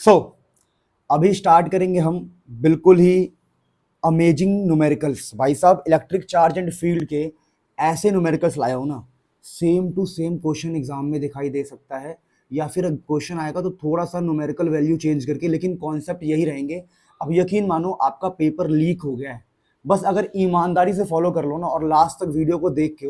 सो अभी स्टार्ट करेंगे हम बिल्कुल ही अमेजिंग न्यूमेरिकल्स। भाई साहब, इलेक्ट्रिक चार्ज एंड फील्ड के ऐसे न्यूमेरिकल्स लाया हो ना, same to same question exam में दिखाई दे सकता है, या फिर क्वेश्चन आएगा तो थोड़ा सा न्यूमेरिकल वैल्यू चेंज करके, लेकिन कॉन्सेप्ट यही रहेंगे। अब यकीन मानो आपका पेपर लीक हो गया है, बस अगर ईमानदारी से फॉलो कर लो ना और लास्ट तक वीडियो को देख के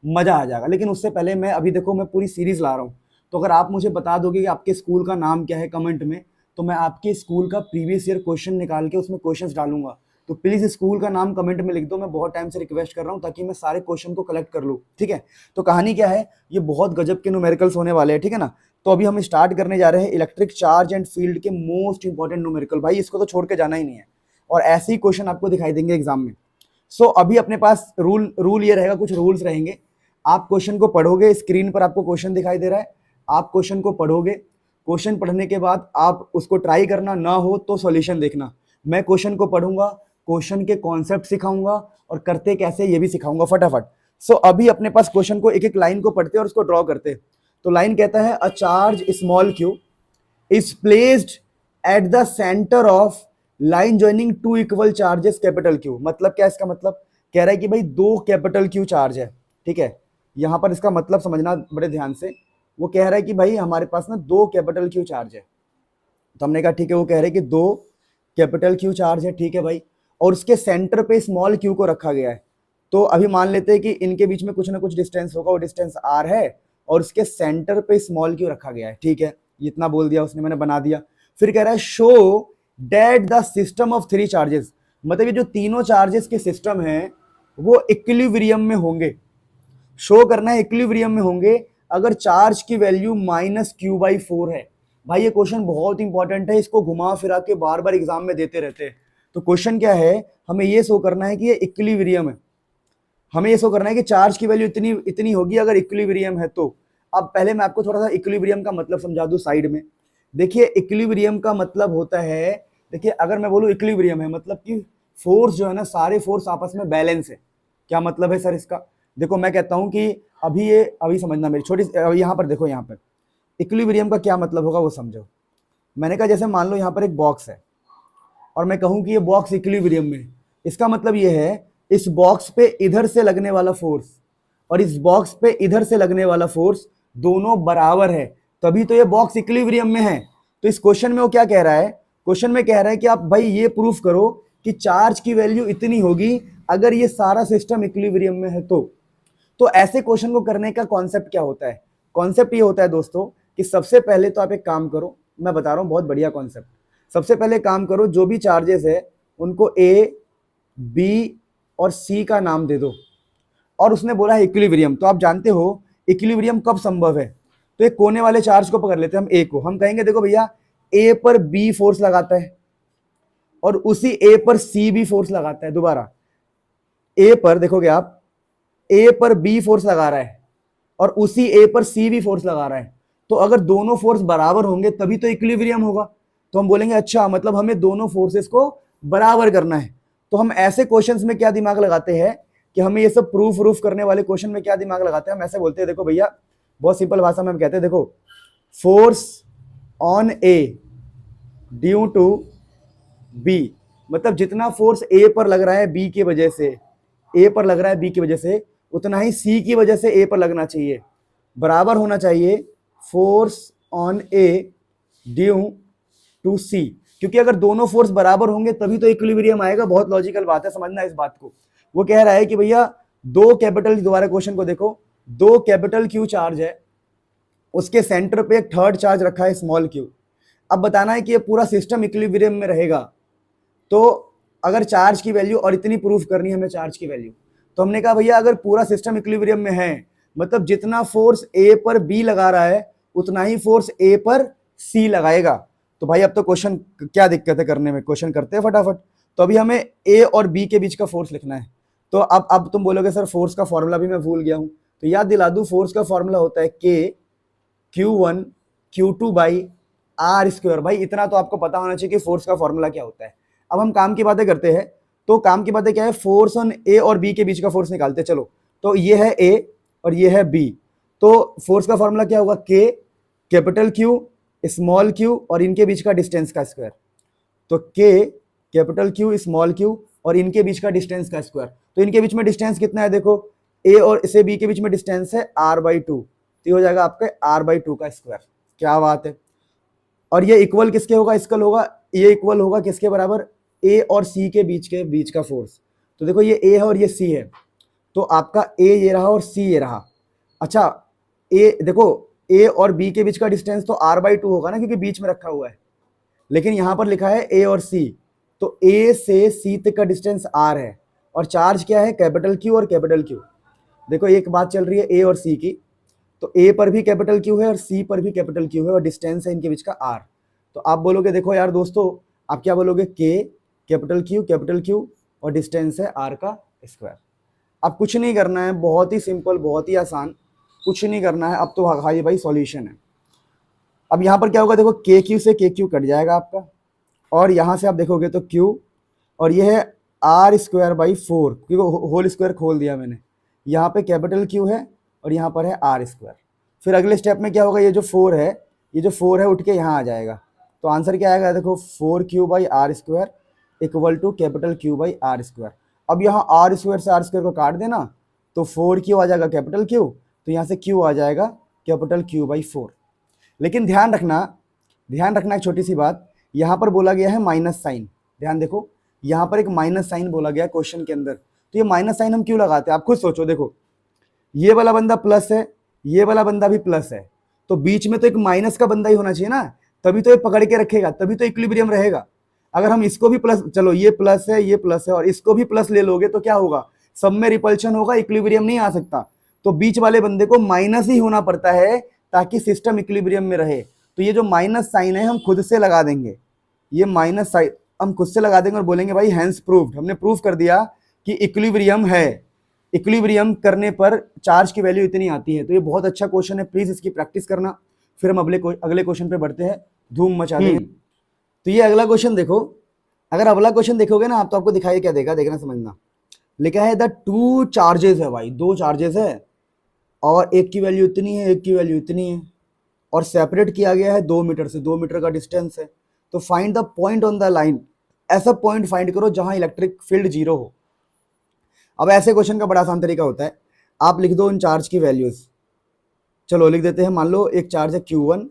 मजा आ जाएगा। लेकिन उससे पहले मैं अभी देखो, मैं पूरी सीरीज ला रहा हूँ, तो अगर आप मुझे बता दोगे कि आपके स्कूल का नाम क्या है कमेंट में, तो मैं आपके स्कूल का प्रीवियस ईयर क्वेश्चन निकाल के उसमें क्वेश्चंस डालूंगा। तो प्लीज स्कूल का नाम कमेंट में लिख दो, मैं बहुत टाइम से रिक्वेस्ट कर रहा हूँ ताकि मैं सारे क्वेश्चन को कलेक्ट कर लूँ। ठीक है, तो कहानी क्या है, ये बहुत गजब के न्यूमेरिकल्स होने वाले हैं, ठीक है ना। तो अभी हम स्टार्ट करने जा रहे हैं इलेक्ट्रिक चार्ज एंड फील्ड के मोस्ट इंपॉर्टेंट न्यूमेरिकल। भाई इसको तो छोड़ के जाना ही नहीं है, और ऐसे ही क्वेश्चन आपको दिखाई देंगे एग्जाम में। सो अभी अपने पास रूल ये रहेगा, कुछ रूल्स रहेंगे। आप क्वेश्चन को पढ़ोगे, स्क्रीन पर आपको क्वेश्चन दिखाई दे रहा है, आप क्वेश्चन को पढ़ोगे, क्वेश्चन पढ़ने के बाद आप उसको ट्राई करना, ना हो तो सॉल्यूशन देखना। मैं क्वेश्चन को पढ़ूंगा, क्वेश्चन के कॉन्सेप्ट सिखाऊंगा और करते कैसे ये भी सिखाऊंगा फटाफट। सो अभी अपने पास क्वेश्चन को एक एक लाइन को पढ़ते और उसको ड्रॉ करते। तो लाइन कहता है a charge small Q is placed at the centre of line joining two equal charges capital Q. मतलब क्या इसका मतलब, कह रहा है कि भाई दो कैपिटल क्यू चार्ज है, ठीक है। यहां पर इसका मतलब समझना बड़े ध्यान से। वो कह रहा है कि भाई हमारे पास ना दो कैपिटल क्यू चार्ज है। तो हमने कहा ठीक है, वो कह रहे हैं कि दो कैपिटल क्यू चार्ज है, ठीक है भाई, और उसके सेंटर पे स्मॉल क्यू को रखा गया है। तो अभी मान लेते हैं कि इनके बीच में कुछ ना कुछ डिस्टेंस होगा, वो डिस्टेंस आर है, और उसके सेंटर पे स्मॉल क्यू रखा गया है, ठीक है। इतना बोल दिया उसने, मैंने बना दिया। फिर कह रहा है show that the system of three charges, मतलब ये जो तीनों चार्जेस के सिस्टम है वो इक्विलिब्रियम में होंगे। शो करना है इक्विलिब्रियम में होंगे अगर चार्ज की वैल्यू -q/4 है। भाई ये क्वेश्चन बहुत इंपॉर्टेंट है, इसको घुमा फिरा के बार बार एग्जाम में देते रहते हैं। तो क्वेश्चन क्या है, हमें ये शो करना है कि ये इक्विलिब्रियम है। हमें ये शो करना है कि चार्ज की वैल्यू इतनी इतनी होगी अगर इक्विलिब्रियम है तो। अब पहले मैं आपको थोड़ा सा इक्विलिब्रियम का मतलब समझा दूं साइड में। देखिए इक्विलिब्रियम का मतलब होता है, देखिए अगर मैं बोलूं इक्विलिब्रियम है मतलब कि फोर्स जो है ना, सारे फोर्स आपस में बैलेंस है। क्या मतलब है सर इसका, देखो मैं कहता हूं कि अभी समझना मेरी छोटी, यहाँ पर देखो, यहाँ पर इक्विलिब्रियम का क्या मतलब होगा वो समझो। मैंने कहा जैसे मान लो यहाँ पर एक बॉक्स है और मैं कहूं कि ये बॉक्स इक्विलिब्रियम में है। इसका मतलब ये है इस बॉक्स पे इधर से लगने वाला फोर्स और इस बॉक्स पे इधर से लगने वाला फोर्स दोनों बराबर है, तभी तो ये बॉक्स इक्विलिब्रियम में है। तो इस क्वेश्चन में वो क्या कह रहा है, क्वेश्चन में कह रहा है कि आप भाई ये प्रूफ करो कि चार्ज की वैल्यू इतनी होगी अगर ये सारा सिस्टम इक्विलिब्रियम में है तो ऐसे क्वेश्चन को करने का कॉन्सेप्ट क्या होता है, कॉन्सेप्ट ये होता है दोस्तों कि सबसे पहले तो आप एक काम करो, मैं बता रहा हूं बहुत बढ़िया कॉन्सेप्ट। सबसे पहले काम करो, जो भी चार्जेस है उनको ए, बी और सी का नाम दे दो, और उसने बोला है इक्विलिब्रियम। तो आप जानते हो इक्विलिब्रियम कब संभव है, तो एक कोने वाले चार्ज को पकड़ लेते हैं हम, ए को। हम कहेंगे देखो भैया ए पर बी फोर्स लगाता है और उसी ए पर सी भी फोर्स लगाता है। दोबारा ए पर देखोगे आप, ए पर बी फोर्स लगा रहा है और उसी ए पर सी भी फोर्स लगा रहा है। तो अगर दोनों फोर्स बराबर होंगे तभी तो इक्विलिब्रियम होगा। तो हम बोलेंगे अच्छा मतलब हमें दोनों फोर्सेस को बराबर करना है। तो हम ऐसे क्वेश्चंस में क्या दिमाग लगाते हैं कि हमें ये सब प्रूफ करने वाले क्वेश्चन में क्या दिमाग लगाते हैं, हम ऐसे बोलते हैं देखो भैया, बहुत सिंपल भाषा में हम कहते हैं देखो, force on A due to B, मतलब जितना फोर्स ए पर लग रहा है बी की वजह से, ए पर लग रहा है बी की वजह से, उतना ही सी की वजह से ए पर लगना चाहिए, बराबर होना चाहिए force on A due to C. क्योंकि अगर दोनों फोर्स बराबर होंगे तभी तो इक्विलिब्रियम आएगा। बहुत लॉजिकल बात है, समझना इस बात को। वो कह रहा है कि भैया दो कैपिटल, दोबारा क्वेश्चन को देखो, दो कैपिटल क्यू चार्ज है, उसके सेंटर पे एक थर्ड चार्ज रखा है स्मॉल क्यू। अब बताना है कि ये पूरा सिस्टम इक्विलिब्रियम में रहेगा। तो अगर चार्ज की वैल्यू, और इतनी प्रूफ करनी है हमें चार्ज की वैल्यू, तो हमने कहा भैया अगर पूरा सिस्टम इक्विलिब्रियम में है मतलब जितना फोर्स ए पर बी लगा रहा है उतना ही फोर्स ए पर सी लगाएगा। तो भाई अब तो क्वेश्चन क्या दिक्कत है करने में, क्वेश्चन करते हैं फटाफट। तो अभी हमें ए और बी के बीच का फोर्स लिखना है। तो अब तुम बोलोगे सर फोर्स का फॉर्मूला भी मैं भूल गया हूं, तो याद दिला दूं, फोर्स का फॉर्मूला होता है के Q1 Q2 by are square. भाई इतना तो आपको पता होना चाहिए कि फोर्स का फॉर्मूला क्या होता है। अब हम काम की बातें करते हैं, तो काम की बातें क्या है, फोर्स ऑन ए और बी के बीच का फोर्स निकालते हैं। चलो, तो ये है ए और ये है बी, तो फोर्स का फॉर्मूला क्या होगा, के कैपिटल क्यू स्मॉल क्यू और इनके बीच का डिस्टेंस का स्क्वायर। तो के कैपिटल क्यू स्मॉल क्यू और इनके बीच का डिस्टेंस का स्क्वायर। तो इनके बीच में डिस्टेंस कितना है, देखो ए और से बी के बीच में डिस्टेंस है r/2, तो ये हो जाएगा आपके r/2 का स्क्वायर। क्या बात है। और ये इक्वल किसके होगा, इसकल होगा, ये इक्वल होगा किसके बराबर, ए और सी के बीच का फोर्स। तो देखो ये ए है और ये सी है, तो आपका ए ये रहा और सी ये रहा। अच्छा ए देखो, ए और बी के बीच का डिस्टेंस तो r/2 होगा ना, क्योंकि बीच में रखा हुआ है, लेकिन यहां पर लिखा है ए और सी, तो ए से सी तक का डिस्टेंस r है और चार्ज क्या है, कैपिटल क्यू और कैपिटल क्यू। देखो एक बात चल रही है ए और सी की, तो ए पर भी कैपिटल क्यू है और सी पर भी कैपिटल क्यू है और डिस्टेंस है इनके बीच का r। तो आप बोलोगे, देखो यार दोस्तों, आप क्या बोलोगे, के कैपिटल क्यू और डिस्टेंस है r का स्क्वायर। अब कुछ नहीं करना है, बहुत ही सिंपल, बहुत ही आसान, कुछ नहीं करना है। अब तो भाई भाई सॉल्यूशन है। अब यहाँ पर क्या होगा, देखो के क्यू से के क्यू कट जाएगा आपका, और यहाँ से आप देखोगे तो क्यू, और ये है r²/4, क्योंकि होल स्क्वायर खोल दिया मैंने। यहाँ पे कैपिटल क्यू है और यहाँ पर है r²। फिर अगले स्टेप में क्या होगा, ये जो 4 है उठ के यहाँ आ जाएगा। तो आंसर क्या आएगा, देखो 4q/r² equal to capital Q/r²। अब यहाँ r² से r² को काट देना, तो 4q आ जाएगा कैपिटल Q, तो यहाँ से q आ जाएगा कैपिटल Q/4। लेकिन ध्यान रखना एक छोटी सी बात, यहाँ पर बोला गया है माइनस साइन। ध्यान देखो, यहाँ पर एक माइनस साइन बोला गया क्वेश्चन के अंदर, तो ये माइनस साइन हम क्यों लगाते हैं, आप खुद सोचो। देखो ये वाला बंदा प्लस है, ये वाला बंदा भी प्लस है, तो बीच में तो एक माइनस का बंदा ही होना चाहिए ना, तभी तो ये पकड़ के रखेगा, तभी तो इक्विलिब्रियम रहेगा। अगर हम इसको भी प्लस, चलो ये प्लस है, ये प्लस है, और इसको भी प्लस ले लोगे तो क्या होगा, सब में रिपल्शन होगा, इक्विलिब्रियम नहीं आ सकता। तो बीच वाले बंदे को माइनस ही होना पड़ता है ताकि सिस्टम इक्विलिब्रियम में रहे। तो ये जो माइनस साइन है हम खुद से लगा देंगे, ये माइनस साइन हम खुद से लगा देंगे और बोलेंगे भाई हैंस प्रूव्ड, हमने प्रूव कर दिया कि इक्विलिब्रियम है। इक्विलिब्रियम करने पर चार्ज की वैल्यू इतनी आती है। तो ये बहुत अच्छा क्वेश्चन है, प्लीज इसकी प्रैक्टिस करना। फिर हम अगले क्वेश्चन पे बढ़ते हैं, धूम मचा देंगे। तो ये अगला क्वेश्चन देखो, अगर अगला क्वेश्चन देखोगे ना आप, तो आपको दिखाई क्या देगा, देखना समझना। लिखा है द 2 चार्जेस है, भाई 2 चार्जेस है, और एक की वैल्यू इतनी है, एक की वैल्यू इतनी है, और सेपरेट किया गया है 2 मीटर से, 2 मीटर का डिस्टेंस है। तो find the point on the line, ऐसा पॉइंट फाइंड करो जहां इलेक्ट्रिक फील्ड 0 हो। अब ऐसे क्वेश्चन का बड़ा आसान तरीका होता है, आप लिख दो उन चार्ज की वैल्यूज। चलो लिख देते हैं, मान लो एक चार्ज है Q1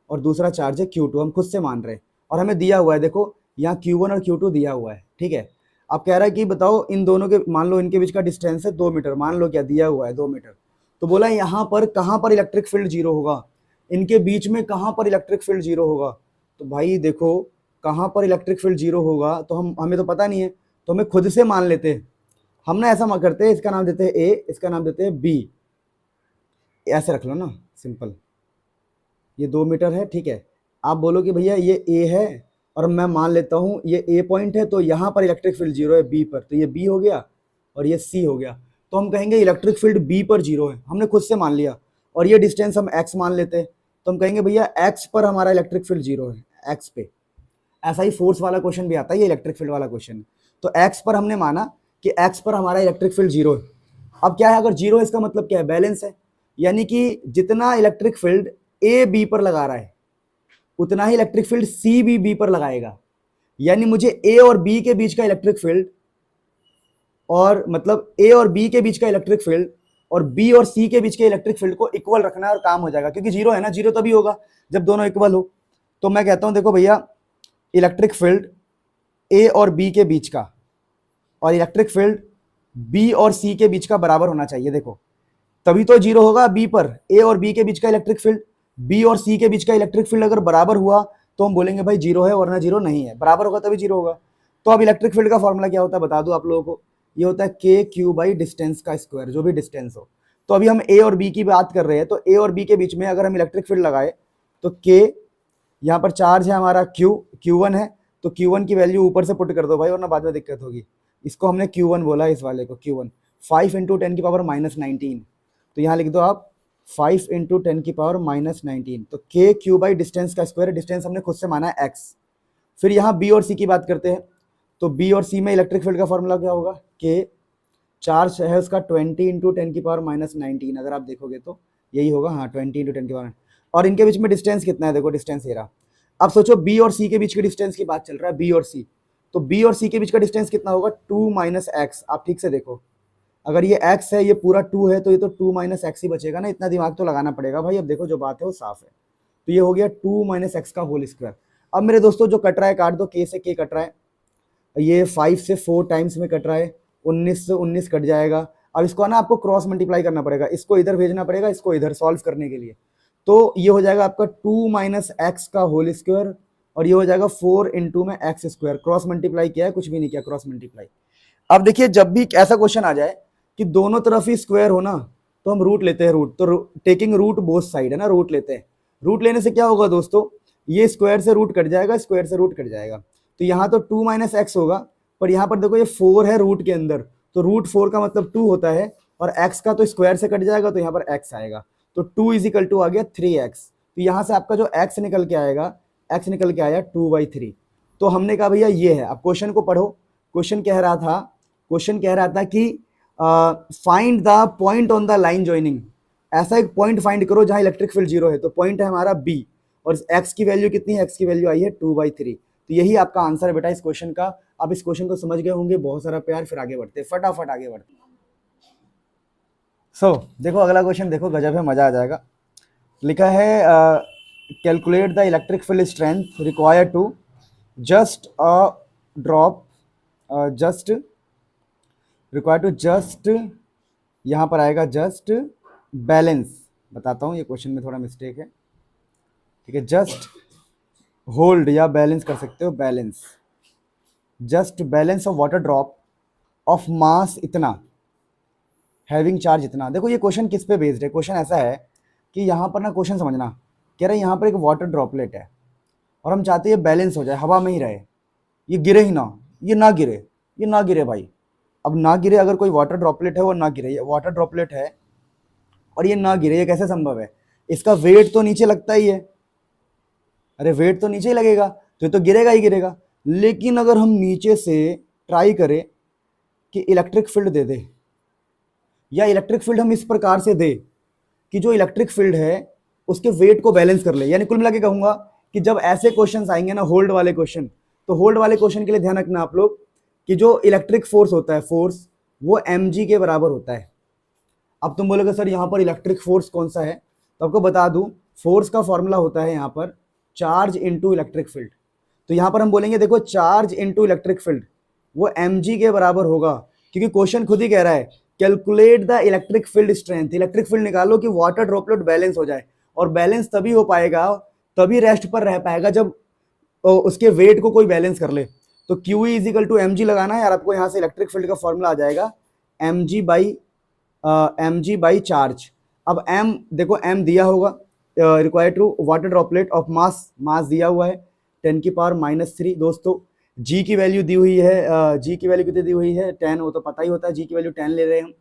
और दूसरा चार्ज है Q2, हम खुद से मान रहे हैं और हमें दिया हुआ है, देखो यहाँ Q1 और Q2 दिया हुआ है, ठीक है। अब कह रहा है कि बताओ इन दोनों के, मान लो इनके बीच का डिस्टेंस है 2 मीटर, मान लो क्या दिया हुआ है 2 मीटर। तो बोला यहाँ पर कहाँ पर इलेक्ट्रिक फील्ड 0 होगा, इनके बीच में कहाँ पर इलेक्ट्रिक फील्ड 0 होगा। तो भाई देखो कहाँ पर इलेक्ट्रिक फील्ड 0 होगा, तो हमें तो पता नहीं है, तो हमें खुद से मान लेते हैं। हम ना ऐसा करते हैं, इसका नाम देते हैं ए, इसका नाम देते हैं बी, ऐसे रख लो ना सिंपल। ये 2 मीटर है, ठीक है। आप बोलो कि भैया ये ए है और मैं मान लेता हूँ ये ए पॉइंट है, तो यहाँ पर इलेक्ट्रिक फील्ड 0 है बी पर, तो ये बी हो गया और ये सी हो गया। तो हम कहेंगे इलेक्ट्रिक फील्ड बी पर 0 है, हमने खुद से मान लिया। और ये डिस्टेंस हम एक्स मान लेते हैं, तो हम कहेंगे भैया एक्स पर हमारा इलेक्ट्रिक फील्ड 0 है, एक्स पे। ऐसा ही फोर्स वाला क्वेश्चन भी आता है, ये इलेक्ट्रिक फील्ड वाला क्वेश्चन। तो एक्स पर हमने माना कि एक्स पर हमारा इलेक्ट्रिक फील्ड 0 है। अब क्या है, अगर 0 है इसका मतलब क्या है, बैलेंस है, यानी कि जितना इलेक्ट्रिक फील्ड ए बी पर लगा रहा है उतना ही इलेक्ट्रिक फील्ड सी भी बी पर लगाएगा। यानी मुझे ए और बी के बीच का इलेक्ट्रिक फील्ड, और मतलब ए और बी के बीच का इलेक्ट्रिक फील्ड और बी और सी के बीच के इलेक्ट्रिक फील्ड को इक्वल रखना है और काम हो जाएगा, क्योंकि 0 है ना, 0 तभी होगा जब दोनों इक्वल हो। तो मैं कहता हूं देखो भैया, इलेक्ट्रिक फील्ड ए और बी के बीच का और इलेक्ट्रिक फील्ड बी और सी के बीच का बराबर होना चाहिए। देखो तभी तो 0 होगा बी पर, ए और बी के बीच का इलेक्ट्रिक फील्ड, बी और सी के बीच का इलेक्ट्रिक फील्ड अगर बराबर हुआ तो हम बोलेंगे भाई 0 है, वरना 0 नहीं है, बराबर होगा तभी 0 होगा। तो अब इलेक्ट्रिक फील्ड का फॉर्मूला क्या होता है बता दो आप लोगों को, ये होता है के क्यू बाई डिस्टेंस का स्क्वायर, जो भी डिस्टेंस हो। तो अभी हम ए और बी की बात कर रहे हैं, तो ए और बी के बीच में अगर हम इलेक्ट्रिक फील्ड लगाए तो के, यहाँ पर चार्ज है हमारा Q1 है, तो Q1 की वैल्यू ऊपर से पुट कर दो भाई, वरना बाद में दिक्कत होगी। इसको हमने Q1 बोला, इस वाले को Q1, 5 × 10⁻⁻19। तो यहाँ लिख दो आप 5 × 10⁻⁻19। तो के क्यू बाई डिस्टेंस का स्क्वायर, डिस्टेंस हमने खुद से माना है एक्स। फिर यहाँ बी और सी की बात करते हैं, तो बी और सी में इलेक्ट्रिक फील्ड का फॉर्मूला क्या होगा, के चार्ज है उसका 20 × 10⁻⁻19, अगर आप देखोगे तो यही होगा, हाँ 20 × 10⁻। और इनके बीच में डिस्टेंस कितना है, देखो डिस्टेंस ये रहा। अब सोचो बी और सी के बीच के डिस्टेंस की बात चल रहा है, बी और सी, तो बी और सी के बीच का डिस्टेंस कितना होगा, 2 माइनस एक्स। आप ठीक से देखो, अगर ये x है, ये पूरा 2 है, तो ये तो 2 माइनस एक्स ही बचेगा ना, इतना दिमाग तो लगाना पड़ेगा भाई। अब देखो जो बात है वो साफ है, तो ये हो गया 2 माइनस एक्स का होल स्क्वायर। अब मेरे दोस्तों जो कट रहा है काट दो, k से k कट रहा है, ये 5 से 4 टाइम्स में कट रहा है, 19 से 19 कट जाएगा। अब इसको ना आपको क्रॉस मल्टीप्लाई करना पड़ेगा, इसको इधर भेजना पड़ेगा, इसको इधर सॉल्व करने के लिए। तो ये हो जाएगा आपका 2 माइनस एक्स का होल स्क्वायर, और ये हो जाएगा 4 इंटू में एक्स स्क्वायर। क्रॉस मल्टीप्लाई किया है, कुछ भी नहीं किया, क्रॉस मल्टीप्लाई। अब देखिए जब भी ऐसा क्वेश्चन आ जाए कि दोनों तरफ ही स्क्वायर हो ना, तो हम रूट लेते हैं, रूट तो टेकिंग रूट बोथ साइड है ना, रूट लेते हैं। रूट लेने से क्या होगा दोस्तों, ये स्क्वायर से रूट कट जाएगा, स्क्वायर से रूट कट जाएगा, तो यहाँ तो 2 माइनस एक्स होगा, पर यहाँ पर देखो ये 4 है रूट के अंदर, तो रूट 4 का मतलब 2 होता है, और x का तो स्क्वायर से कट जाएगा, तो यहाँ पर x आएगा, तो 2 इज इक्वल टू आ गया 3x। तो यहाँ से आपका जो x निकल के आएगा, x निकल के आया 2/3। तो हमने कहा भैया ये है। अब क्वेश्चन को पढ़ो, क्वेश्चन कह रहा था, क्वेश्चन कह रहा था कि find the point on the line joining. ऐसा एक पॉइंट फाइंड करो जहां इलेक्ट्रिक फील्ड 0 है, तो पॉइंट है हमारा B, और x की वैल्यू कितनी है, x की वैल्यू आई है 2/3। तो यही आपका आंसर है बेटा इस क्वेश्चन का। अब इस क्वेश्चन को समझ गए होंगे, बहुत सारा प्यार, फिर आगे बढ़ते, फटाफट आगे बढ़ते। देखो अगला क्वेश्चन, देखो गजब है, मजा आ जाएगा। लिखा है calculate the electric field strength required to just drop just required to just, यहाँ पर आएगा जस्ट बैलेंस। बताता हूँ, ये क्वेश्चन में थोड़ा मिस्टेक है, ठीक है। जस्ट होल्ड या बैलेंस कर सकते हो, balance, just balance of water drop of mass इतना, हैविंग चार्ज इतना। देखो ये क्वेश्चन किस पे बेस्ड है, क्वेश्चन ऐसा है कि यहाँ पर ना क्वेश्चन समझना, कह रहे हैं यहाँ पर एक वाटर ड्रॉपलेट है, और हम चाहते हैं ये बैलेंस हो जाए, हवा में ही रहे, ये गिरे ही ना, ये ना गिरे, ये ना गिरे भाई। अब ना गिरे, अगर कोई वाटर ड्रॉपलेट है वो ना गिरे, ये वाटर ड्रॉपलेट है और ये ना गिरे, ये कैसे संभव है, इसका वेट तो नीचे लगता ही है, अरे वेट तो नीचे ही लगेगा, तो ये तो गिरेगा ही गिरेगा। लेकिन अगर हम नीचे से ट्राई करें कि इलेक्ट्रिक फील्ड दे दे, या इलेक्ट्रिक फील्ड हम इस प्रकार से दे कि जो इलेक्ट्रिक फील्ड है उसके वेट को बैलेंस कर ले, यानी कुल मिला के कहूंगा कि जब ऐसे क्वेश्चंस आएंगे ना, होल्ड वाले क्वेश्चन, तो होल्ड वाले क्वेश्चन के लिए ध्यान रखना आप लोग कि जो इलेक्ट्रिक फोर्स होता है, फोर्स वो mg के बराबर होता है। अब तुम बोलोगे सर यहाँ पर इलेक्ट्रिक फोर्स कौन सा है, तो आपको बता दूं, फोर्स का फॉर्मूला होता है यहाँ पर चार्ज इनटू इलेक्ट्रिक फील्ड। तो यहाँ पर हम बोलेंगे देखो चार्ज इनटू इलेक्ट्रिक फील्ड वो mg के बराबर होगा, क्योंकि क्वेश्चन खुद ही कह रहा है calculate the electric field strength, electric field निकालो कि वाटर ड्रॉपलेट बैलेंस हो जाए, और बैलेंस तभी हो पाएगा, तभी रेस्ट पर रह पाएगा जब उसके वेट को कोई बैलेंस कर ले। तो Q is equal to mg लगाना है, और आपको यहाँ से इलेक्ट्रिक फील्ड का फॉर्मूला आ जाएगा mg बाई चार्ज। अब m देखो, m दिया होगा, required to water droplet of mass, mass दिया हुआ है 10⁻³ दोस्तों। g की वैल्यू दी हुई है, g की वैल्यू कितनी दी हुई है 10, वो तो पता ही होता है, g की वैल्यू 10 ले रहे हैं हम,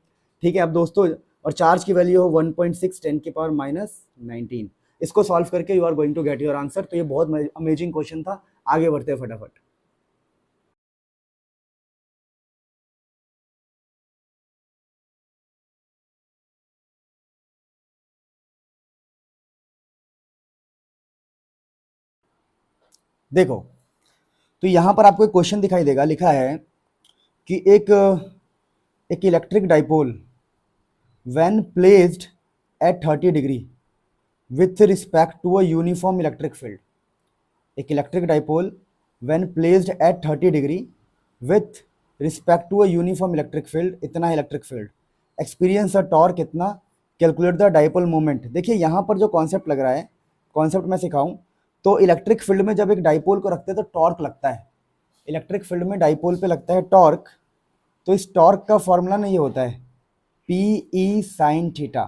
ठीक है। अब दोस्तों, और चार्ज की वैल्यू हो 1.6 10⁻⁻19। इसको सॉल्व करके you are going to get your answer. तो ये बहुत अमेजिंग क्वेश्चन था, आगे बढ़ते हैं फटाफट। देखो, तो यहां पर आपको एक क्वेश्चन दिखाई देगा, लिखा है कि एक electric dipole when placed at 30 degree with respect to a uniform electric field, एक electric dipole when placed at 30 degree with respect to a uniform electric field, इतना electric field, experience a torque इतना, calculate the dipole moment. देखिए यहाँ पर जो concept लग रहा है, कॉन्सेप्ट मैं सिखाऊं, तो इलेक्ट्रिक फील्ड में जब एक डाइपोल को रखते हैं तो टॉर्क लगता है, इलेक्ट्रिक फील्ड में डाइपोल पे लगता है टॉर्क। तो इस टॉर्क का फॉर्मूला ना ये होता है PE साइन थीटा।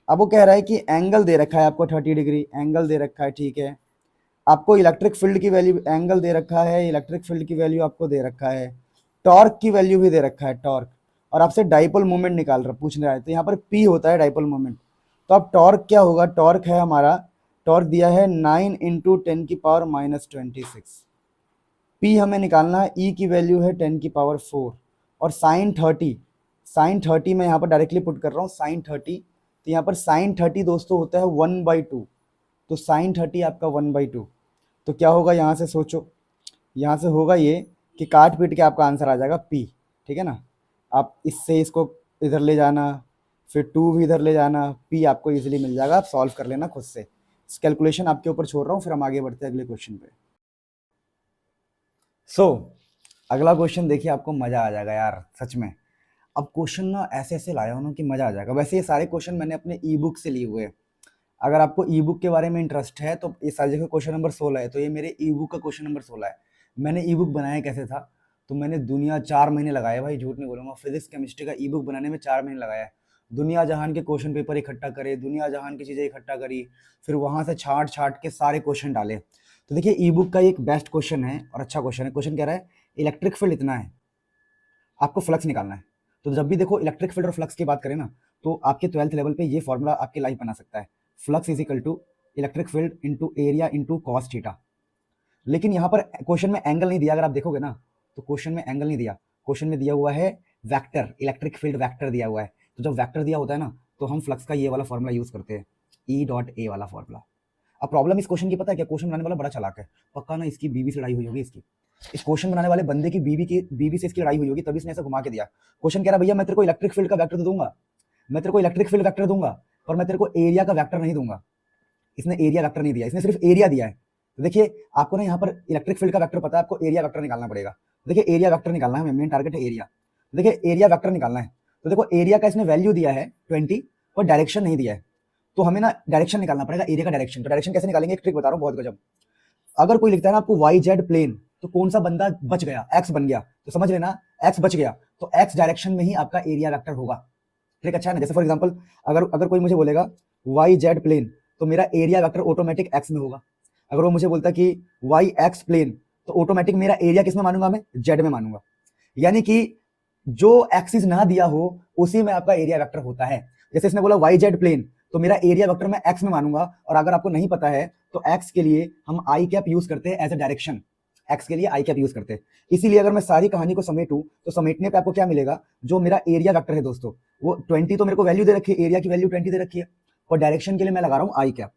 अब वो कह रहा है कि एंगल दे रखा है आपको 30 डिग्री, एंगल दे रखा है, ठीक है। आपको इलेक्ट्रिक फील्ड की वैल्यू, एंगल दे रखा है, इलेक्ट्रिक फील्ड की वैल्यू आपको दे रखा है, टॉर्क की वैल्यू भी दे रखा है, टॉर्क, और आपसे डाइपोल मोमेंट निकाल रहा, पूछ रहा है, तो यहाँ पर P होता है डाइपोल मोमेंट। तो अब टॉर्क क्या होगा, टॉर्क है हमारा, टॉर्क दिया है 9 × 10⁻26। P हमें निकालना है, E की वैल्यू है 10⁴, और साइन 30, साइन 30 मैं यहाँ पर डायरेक्टली पुट कर रहा हूँ, साइन 30 तो यहाँ पर साइन 30 दोस्तों होता है 1/2, तो साइन 30 आपका 1/2, तो क्या होगा यहाँ से सोचो, यहाँ से होगा ये कि काट पीट के आपका आंसर आ जाएगा पी, ठीक है ना। आप इससे इसको इधर ले जाना, फिर 2 भी इधर ले जाना, पी आपको इजीली मिल जाएगा, आप सॉल्व कर लेना खुद से। कैलकुलेशन आपके ऊपर छोड़ रहा हूँ, फिर हम आगे बढ़ते हैं अगले क्वेश्चन पे। अगला क्वेश्चन देखिए, आपको मजा आ जाएगा यार सच में। अब क्वेश्चन ना ऐसे ऐसे लाया हूँ ना कि मजा आ जाएगा। वैसे ये सारे क्वेश्चन मैंने अपने ई बुक से लिए हुए हैं। अगर आपको ई बुक के बारे में इंटरेस्ट है तो ये सारी जगह क्वेश्चन नंबर 16 है, तो ये मेरे ई बुक का क्वेश्चन नंबर 16 है। मैंने ई बुक बनाया कैसे था, तो मैंने दुनिया 4 महीने लगाए भाई, झूठ नहीं बोलूँगा। फिजिक्स केमिस्ट्री का ई बुक बनाने में 4 महीने लगाया है। दुनिया जहान के क्वेश्चन पेपर इकट्ठा करे, दुनिया जहान की चीज़ें इकट्ठा करी, फिर वहाँ से छाट छाट के सारे क्वेश्चन डाले। तो देखिए ई बुक का एक बेस्ट क्वेश्चन है और अच्छा क्वेश्चन है। क्वेश्चन कह रहा है इलेक्ट्रिक फील्ड इतना है, आपको फ्लक्स निकालना है। तो जब भी देखो इलेक्ट्रिक फील्ड और फ्लक्स की बात करें ना, तो आपके 12th लेवल पे ये फॉर्मूला आपकी लाइफ बना सकता है, flux is equal to electric field into area into cos theta. लेकिन यहाँ पर क्वेश्चन में एंगल नहीं दिया, अगर आप देखोगे ना तो क्वेश्चन में एंगल नहीं दिया, क्वेश्चन में दिया हुआ है वेक्टर, इलेक्ट्रिक फील्ड वेक्टर दिया हुआ है। तो जब वेक्टर दिया होता है ना, तो हम फ्लक्स का ये वाला फॉर्मूला यूज करते हैं, ई डॉट ए वाला फॉर्मूला। अब प्रॉब्लम इस क्वेश्चन की पता है क्या, क्वेश्चन बनाने वाला बड़ा चालाक है, पक्का ना इसकी बीवी से लड़ाई हुई होगी इसकी। इस क्वेश्चन बनाने वाले बंदे की बीवी से इसकी लड़ाई हुई होगी, तभी इसने ऐसा घुमा के दिया। क्वेश्चन कह रहा भैया मैं तेरे को इलेक्ट्रिक फील्ड का वेक्टर दूंगा, मैं तेरे को इलेक्ट्रिक फील्ड वेक्टर दूंगा, पर मैं तेरे को एरिया का वेक्टर नहीं दूंगा। इसने एरिया वेक्टर नहीं दिया, इसने सिर्फ एरिया दिया है। तो देखिए आपको ना यहाँ पर इलेक्ट्रिक फील्ड का वेक्टर पता है, आपको एरिया वेक्टर निकालना पड़ेगा। तो देखिए एरिया वेक्टर निकालना है, मेन टारगेट है एरिया। तो देखिए एरिया वेक्टर निकालना है, तो देखो एरिया का इसने वैल्यू दिया है 20 और डायरेक्शन नहीं दिया है, तो हमें ना डायरेक्शन निकालना पड़ेगा, एरिया का डायरेक्शन। तो डायरेक्शन कैसे निकालेंगे, एक ट्रिक बता रहा हूँ बहुत गजब। अगर कोई लिखता है ना आपको वाई जेड प्लेन, तो कौन सा बंदा बच गया, एक्स बन गया, तो समझ लेना एक्स बच गया, तो एक्स डायरेक्शन में ही आपका एरिया वेक्टर होगा। ठीक अच्छा है ना। जैसे फॉर एग्जांपल अगर कोई मुझे बोलेगा वाई जेड प्लेन, तो मेरा एरिया वेक्टर ऑटोमेटिक एक्स में होगा। अगर वो मुझे बोलता कि वाई एक्स प्लेन, तो ऑटोमेटिक मेरा एरिया किस में मानूंगा, मैं जेड में मानूंगा। यानी कि जो एक्सिस ना दिया हो उसी में आपका एरिया वेक्टर होता है। जैसे इसने बोला वाई जेड प्लेन, तो मेरा एरिया वेक्टर मैं एक्स में मानूंगा। और अगर आपको नहीं पता है तो एक्स के लिए हम आई कैप यूज करते हैं एज अ डायरेक्शन, एक्स के लिए आई कैप यूज करते हैं। इसीलिए अगर मैं सारी कहानी को समेटूं तो समेटने पे आपको क्या मिलेगा, जो मेरा एरिया वेक्टर है दोस्तों वो 20 तो मेरे को वैल्यू दे रखी है, एरिया की वैल्यू 20 दे रखी है, और डायरेक्शन के लिए मैं लगा रहा हूँ आई कैप।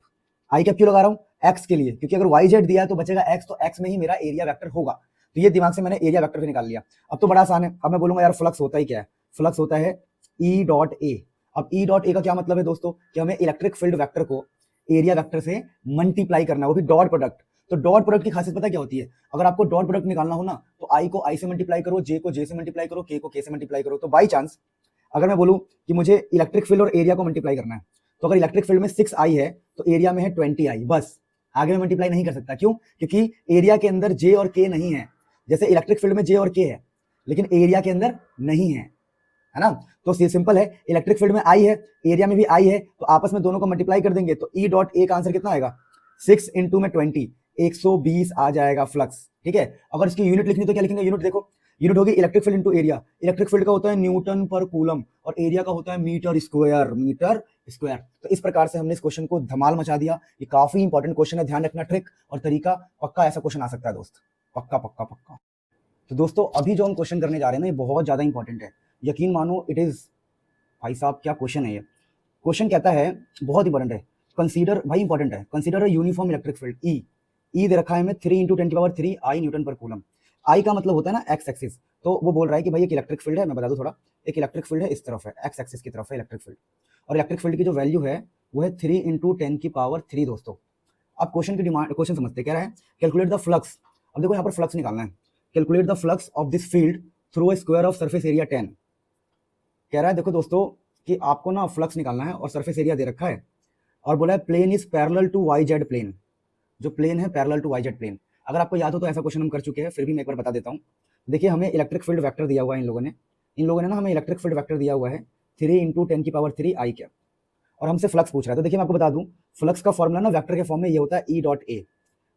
आई कैप क्यों लगा रहा हूँ, एक्स के लिए, क्योंकि अगर वाई जेड दिया है तो बचेगा एक्स, तो एक्स में ही मेरा एरिया वेक्टर होगा। तो ये दिमाग से मैंने एरिया वेक्टर भी निकाल लिया। अब तो बड़ा आसान है, अब मैं बोलूंगा यार फ्लक्स होता ही क्या है, फ्लक्स होता है ई डॉट ए। अब ई डॉट ए का क्या मतलब है दोस्तों, कि हमें इलेक्ट्रिक फील्ड वेक्टर को एरिया वेक्टर से मल्टीप्लाई करना है, वो भी डॉट प्रोडक्ट। तो डॉट प्रोडक्ट की खासियत पता क्या होती है, अगर आपको डॉट प्रोडक्ट निकालना हो ना, तो आई को आई से मल्टीप्लाई करो, जे को जे से मल्टीप्लाई करो, के को के से मल्टीप्लाई करो। तो बाई चांस अगर मैं बोलूं कि मुझे इलेक्ट्रिक फील्ड और एरिया को मल्टीप्लाई करना है, तो अगर इलेक्ट्रिक फील्ड में 6 आई है तो एरिया में है 20 आई, बस आगे में मल्टीप्लाई नहीं कर सकता। क्यों, क्योंकि एरिया के अंदर जे और के नहीं है। जैसे इलेक्ट्रिक फील्ड में जे और के है लेकिन एरिया के अंदर नहीं है ना। तो ये सिंपल है, इलेक्ट्रिक फील्ड में आई है, एरिया में भी आई है, तो आपस में दोनों को मल्टीप्लाई कर देंगे तो ई डॉट ए का आंसर कितना आएगा, 6 इंटू में 20, 120 आ जाएगा फ्लक्स। ठीक है, अगर इसकी यूनिट लिखनी तो क्या लिखेंगे, यूनिट देखो, यूनिट होगी electric field into area. Electric field का होता है न्यूटन पर कूलम और एरिया का होता है मीटर स्क्वायर, मीटर स्क्वायर। तो इस प्रकार से हमने इस क्वेश्चन को धमाल मचा दिया। ये काफी इंपॉर्टेंट क्वेश्चन है, ध्यान रखना ट्रिक और तरीका, पक्का ऐसा क्वेश्चन आ सकता है दोस्त, पक्का पक्का पक्का। तो दोस्तों अभी जो हम क्वेश्चन करने जा रहे हैं ना, ये बहुत ज्यादा इंपॉर्टेंट है, यकीन मानो इट इज। भाई साहब क्या क्वेश्चन है ये, क्वेश्चन कहता है बहुत इंपॉर्टेंट है, कंसीडर, भाई इंपॉर्टेंट है, consider uniform electric field E दे रखा है हमें 3 इंटू 10⁻³ आई न्यूटन पर कूलम। आई का मतलब होता है ना एक्स एक्सिस, तो वो बोल रहा है कि भाई एक इलेक्ट्रिक फील्ड है, मैं बता दूं थोड़ा, एक इलेक्ट्रिक फील्ड है इस तरफ है, एक्स एक्सिस की तरफ है इलेक्ट्रिक फील्ड, और इलेक्ट्रिक फील्ड की जो वैल्यू है वो है 3 इंटू 10⁻³ दोस्तों। अब क्वेश्चन की डिमांड, क्वेश्चन समझते क्या रहा है, कैलकुलेट द फ्लक्स। अब देखो यहाँ पर फ्लक्स निकालना है, calculate the flux of this field through a square of surface area 10। कह रहा है देखो दोस्तों कि आपको ना फ्लक्स निकालना है और सरफेस एरिया दे रखा है, और बोला है plane is parallel to Y Z plane, जो प्लेन है parallel to Y Z plane. अगर आपको याद हो तो ऐसा क्वेश्चन हम कर चुके हैं, फिर भी मैं एक बार बता देता हूँ। देखिए हमें इलेक्ट्रिक फील्ड वेक्टर दिया हुआ है, इन लोगों ने ना हमें इलेक्ट्रिक फील्ड वेक्टर दिया हुआ है 3 इंटू 10⁻³ आई कैप, और हमसे फ्लक्स पूछ रहा है। तो देखिए मैं आपको बता दूं, फ्लक्स का फॉर्मूला ना वेक्टर के फॉर्म में ये होता है ई डॉट ए।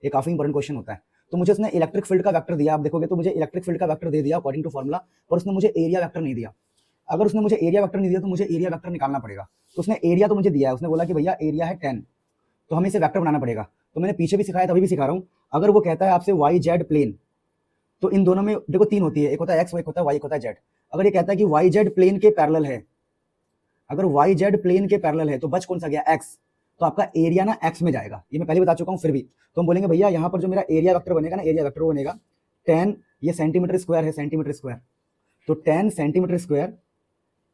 ये काफी इंपॉर्टेंट क्वेश्चन होता है। तो मुझे उसने इलेक्ट्रिक फील्ड का वेक्टर दिया, आप देखोगे तो मुझे इलेक्ट्रिक फील्ड का वेक्टर दे दिया अकॉर्डिंग टू फॉर्मूला, पर उसने मुझे एरिया वेक्टर नहीं दिया। अगर उसने मुझे एरिया वेक्टर नहीं दिया तो मुझे एरिया वेक्टर निकालना पड़ेगा। तो उसने एरिया तो मुझे दिया है, उसने बोला कि भैया एरिया है 10, तो हमें इसे वेक्टर बनाना पड़ेगा। तो मैंने पीछे भी सिखाया था, अभी भी सिखा रहा हूँ। अगर वो कहता है आपसे वाई जेड प्लेन, तो इन दोनों में देखो 3 होती है, एक होता है एक्स, एक होता है वाई, एक होता है जेड। अगर ये कहता है कि वाई जेड प्लेन के पैरेलल है अगर वाई जेड प्लेन के पैरेलल है तो बच कौन सा गया, एक्स, तो आपका एरिया ना एक्स में जाएगा, ये मैं पहले बता चुका हूँ। फिर भी तो हम बोलेंगे भैया यहाँ पर जो मेरा एरिया वेक्टर बनेगा ना, एरिया वेक्टर बनेगा 10, ये सेंटीमीटर स्क्वायर है, सेंटीमीटर स्क्वायर, तो 10 सेंटीमीटर स्क्वायर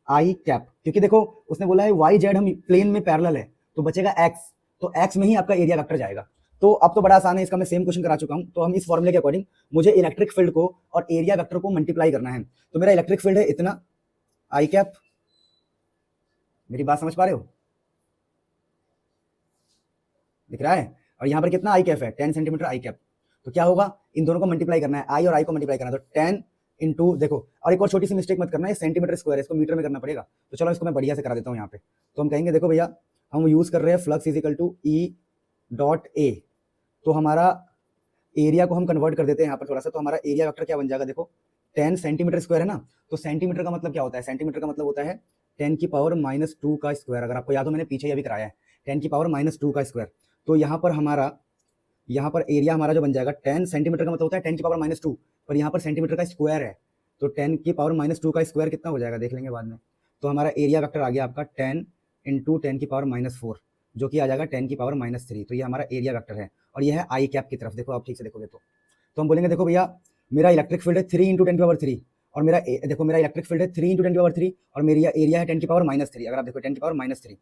आई कैप, क्योंकि देखो उसने बोला है वाई जेड हम प्लेन में पैरेलल है तो बचेगा एक्स, तो एक्स में ही आपका एरिया वेक्टर जाएगा। तो अब तो बड़ा आसान है, इसका मैं सेम क्वेश्चन करा चुका हूं। तो हम इस फॉर्मूले के अकॉर्डिंग मुझे इलेक्ट्रिक फील्ड को और एरिया वेक्टर को मल्टीप्लाई करना है। तो मेरा इलेक्ट्रिक फील्ड है इतना आई कैप, मेरी बात समझ पा रहे हो, दिख रहा है, और यहाँ पर कितना आई कैप है, 10 सेंटीमीटर आई कैप। तो क्या होगा, इन दोनों को मल्टीप्लाई करना है, आई और आई को मल्टीप्लाई करना है, तो 10 इंटू, देखो और एक और छोटी सी मिस्टेक मत करना है, सेंटीमीटर स्क्वायर है, इसको मीटर में करना पड़ेगा। तो चलो इसको मैं बढ़िया से करा देता हूँ यहाँ पे। तो हम कहेंगे देखो भैया हम यूज कर रहे हैं flux is equal to E dot A, तो हमारा एरिया को हम कन्वर्ट कर देते हैं यहाँ पर थोड़ा सा, तो हमारा एरिया वेक्टर क्या बन जाएगा, देखो 10 सेंटीमीटर स्क्वायर है ना, तो सेंटीमीटर का मतलब क्या होता है, सेंटीमीटर का मतलब होता है 10 की पावर -2 का स्क्वायर। अगर आपको याद हो मैंने पीछे अभी कराया है 10 की पावर -2 का स्क्वायर। तो यहाँ पर हमारा, यहाँ पर एरिया हमारा जो बन जाएगा 10 सेंटीमीटर का मतलब होता है 10 की पावर -2, पर यहाँ पर सेंटीमीटर का स्क्वायर है, तो 10 की पावर -2 का स्क्वायर कितना हो जाएगा देख लेंगे बाद में। तो हमारा एरिया वेक्टर आ गया आपका 10 इंटू 10 की पावर -4, जो कि आ जाएगा 10 की पावर -3। तो ये हमारा एरिया वेक्टर है, और ये है आई कैप की तरफ, देखो आप ठीक से देखोगे तो हम बोलेंगे देखो भैया मेरा इलेक्ट्रिक फील्ड है 3 इंटू 10 की पावर 3, और मेरा देखो मेरा इलेक्ट्रिक फील्ड है 3 इंटू 10 की पावर 3, और मेरी एरिया है 10 की पावर -3। अगर आप देखो 10 की पावर -3,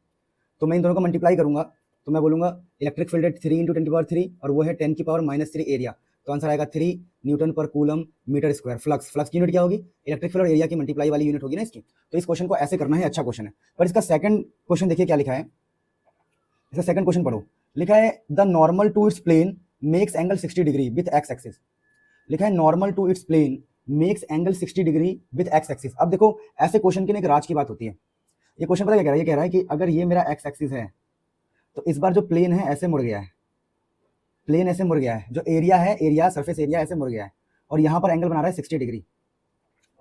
तो मैं इन दोनों को मल्टीप्लाई करूंगा, तो मैं बोलूंगा इलेक्ट्रिक फील्ड है 3 इंटू 10 की पावर 3, और वो है 10 की पावर -3 एरिया। तो आंसर आएगा 3 न्यूटन पर coulomb metre square. Flux, flux की यूनिट क्या होगी, इलेक्ट्रिक फील्ड और एरिया की मल्टीप्लाई वाली यूनिट होगी ना इसकी। तो इस क्वेश्चन को ऐसे करना है, अच्छा क्वेश्चन है। पर इसका सेकंड क्वेश्चन देखिए क्या लिखा है, इसका सेकंड क्वेश्चन पढ़ो, लिखा है the normal to its plane makes angle 60 degree with X axis. लिखा है normal to its plane makes angle 60 degree with X axis. अब देखो ऐसे क्वेश्चन की एक राज की बात होती है। ये क्वेश्चन पता क्या कह रहा है, ये कह रहा है कि अगर ये मेरा एक्स एक्सिस है तो इस बार जो प्लेन है ऐसे मुड़ गया है, प्लेन ऐसे मुड़ गया है, जो एरिया है, एरिया सरफेस एरिया ऐसे मुड़ गया है, और यहाँ पर एंगल बना रहा है 60 डिग्री।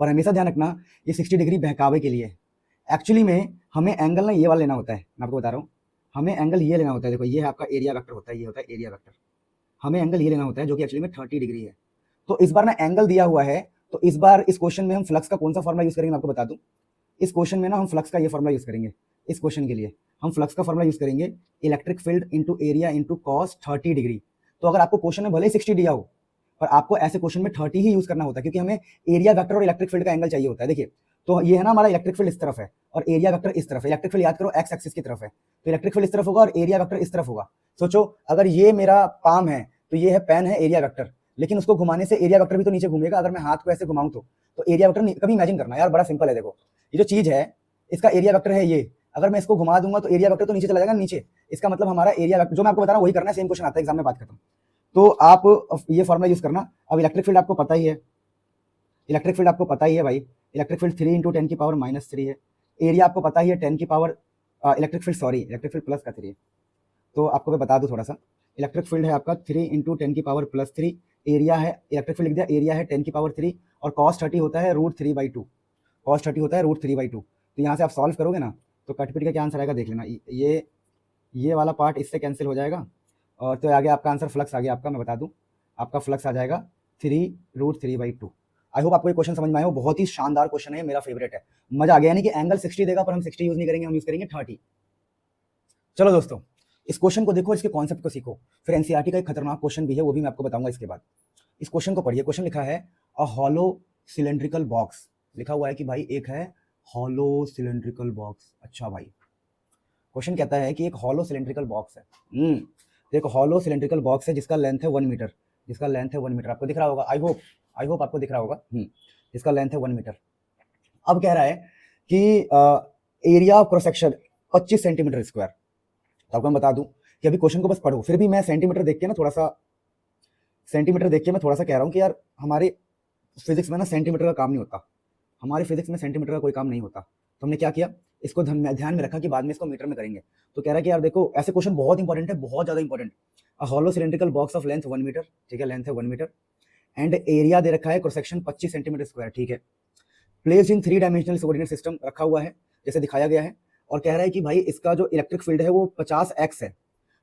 और हमेशा ध्यान रखना ये 60 डिग्री बहकावे के लिए, एक्चुअली में हमें एंगल ना ये वाला लेना होता है, मैं आपको बता रहा हूँ, हमें एंगल ये लेना होता है। देखो ये है आपका एरिया वेक्टर होता है, ये होता है एरिया वेक्टर, हमें एंगल ये लेना होता है जो कि एक्चुअली में 30 डिग्री है। तो इस बार ना एंगल दिया हुआ है, तो इस बार इस क्वेश्चन में हम फ्लक्स का कौन सा फॉर्मुला यूज करेंगे मैं आपको बता दूं। इस क्वेश्चन में ना हम फ्लक्स का ये फॉर्मुला यूज करेंगे, इस क्वेश्चन के लिए हम फ्लक्स का फॉर्मुला यूज करेंगे, electric field into area into cos 30 degree. तो अगर आपको क्वेश्चन में भले 60 दिया हो, पर आपको ऐसे क्वेश्चन में 30 ही यूज करना होता है, क्योंकि हमें एरिया वेक्टर और इलेक्ट्रिक फील्ड का एंगल चाहिए होता है। देखिए तो ये है ना हमारा इलेक्ट्रिक फील्ड इस तरफ है और एरिया वेक्टर इस तरफ है। इलेक्ट्रिक फील्ड याद करो एक्स एक्सिस की तरफ है, तो इलेक्ट्रिक फील्ड इस तरफ होगा और एरिया वेक्टर इस तरफ होगा। सोचो अगर ये मेरा पाम है तो ये है पेन है एरिया वेक्टर, लेकिन उसको घुमाने से एरिया वेक्टर भी तो नीचे घूमेगा। अगर मैं हाथ को ऐसे घुमाऊं तो एरिया वेक्टर कभी इमेजिन करना यार, बड़ा सिंपल है। देखो ये जो चीज है इसका एरिया वेक्टर है ये, अगर मैं इसको घुमा दूंगा तो एरिया वेक्टर तो नीचे चला जाएगा नीचे। इसका मतलब हमारा एरिया वेक्टर जो मैं आपको बता रहा हूं वही करना है, सेम क्वेश्चन आता है एग्जाम में, बात खत्म। तो आप ये फॉर्मुला यूज करना। अब इलेक्ट्रिक फील्ड आपको पता ही है, इलेक्ट्रिक फील्ड आपको पता ही है भाई, इलेक्ट्रिक फील्ड 3 इंटू 10 की पावर -3 है। एरिया आपको पता ही है 10 की power electric field sorry electric field plus का 3 है। तो आपको मैं बता दूं थोड़ा सा, इलेक्ट्रिक फील्ड है आपका 3 इंटू 10 की पावर +3, एरिया है इलेक्ट्रिक फील्ड लिख दिया, एरिया है 10 की पावर 3 और cos 30 होता है √3/2, cos 30 होता है √3/2। तो यहाँ से आप सॉल्व करोगे ना तो कटपिट का क्या आंसर आएगा देख लेना, ये वाला पार्ट इससे कैंसिल हो जाएगा और तो आगे आपका आंसर फ्लक्स आ गया आपका, मैं बता दूं आपका फ्लक्स आ जाएगा 3√3/2। आई होप आपको ये क्वेश्चन समझ में आया हो, बहुत ही शानदार क्वेश्चन है, मेरा फेवरेट है, मजा आ गया। यानी कि एंगल 60 देगा पर हम 60 यूज नहीं करेंगे, हम यूज करेंगे 30। चलो दोस्तों इस क्वेश्चन को देखो, इसके कॉन्सेप्ट को सीखो, फिर एनसीईआरटी का एक खतरनाक क्वेश्चन भी है वो भी मैं आपको बताऊंगा इसके बाद। इस क्वेश्चन को पढ़िए, क्वेश्चन लिखा है अ हॉलो सिलेंड्रिकल बॉक्स, लिखा हुआ है कि भाई एक है हॉलो सिलेंड्रिकल बॉक्स। अच्छा भाई क्वेश्चन कहता है कि एक हॉलो सिलेंड्रिकल बॉक्स है, तो एक हॉलो सिलेंड्रिकल बॉक्स है जिसका लेंथ है 1 मीटर, जिसका लेंथ है 1 मीटर, आपको दिख रहा होगा, आई होप आपको दिख रहा होगा, जिसका लेंथ है 1 मीटर। अब कह रहा है कि area of cross section 25 centimetre square. तो आपको मैं बता दूं कि अभी क्वेश्चन को बस पढ़ो, फिर भी मैं सेंटीमीटर देख के मैं थोड़ा सा कह रहा हूं कि यार हमारे फिजिक्स में ना सेंटीमीटर का काम नहीं होता, हमारे फिजिक्स में सेंटीमीटर का कोई काम नहीं होता। तो हमने क्या किया, इसको ध्यान में रखा कि बाद में इसको मीटर में करेंगे। तो कह रहा है कि यार देखो ऐसे क्वेश्चन बहुत इंपॉर्टेंट है, बहुत ज्यादा important. A hollow cylindrical box of length 1 metre, ठीक है, लेंथ है 1 मीटर एंड एरिया दे रखा है क्रॉस सेक्शन 25 सेंटीमीटर स्क्वायर, ठीक है, placed in 3 dimensional coordinate system रखा हुआ है जैसे दिखाया गया है। और कह रहा है कि भाई इसका जो इलेक्ट्रिक फील्ड है वो 50x है।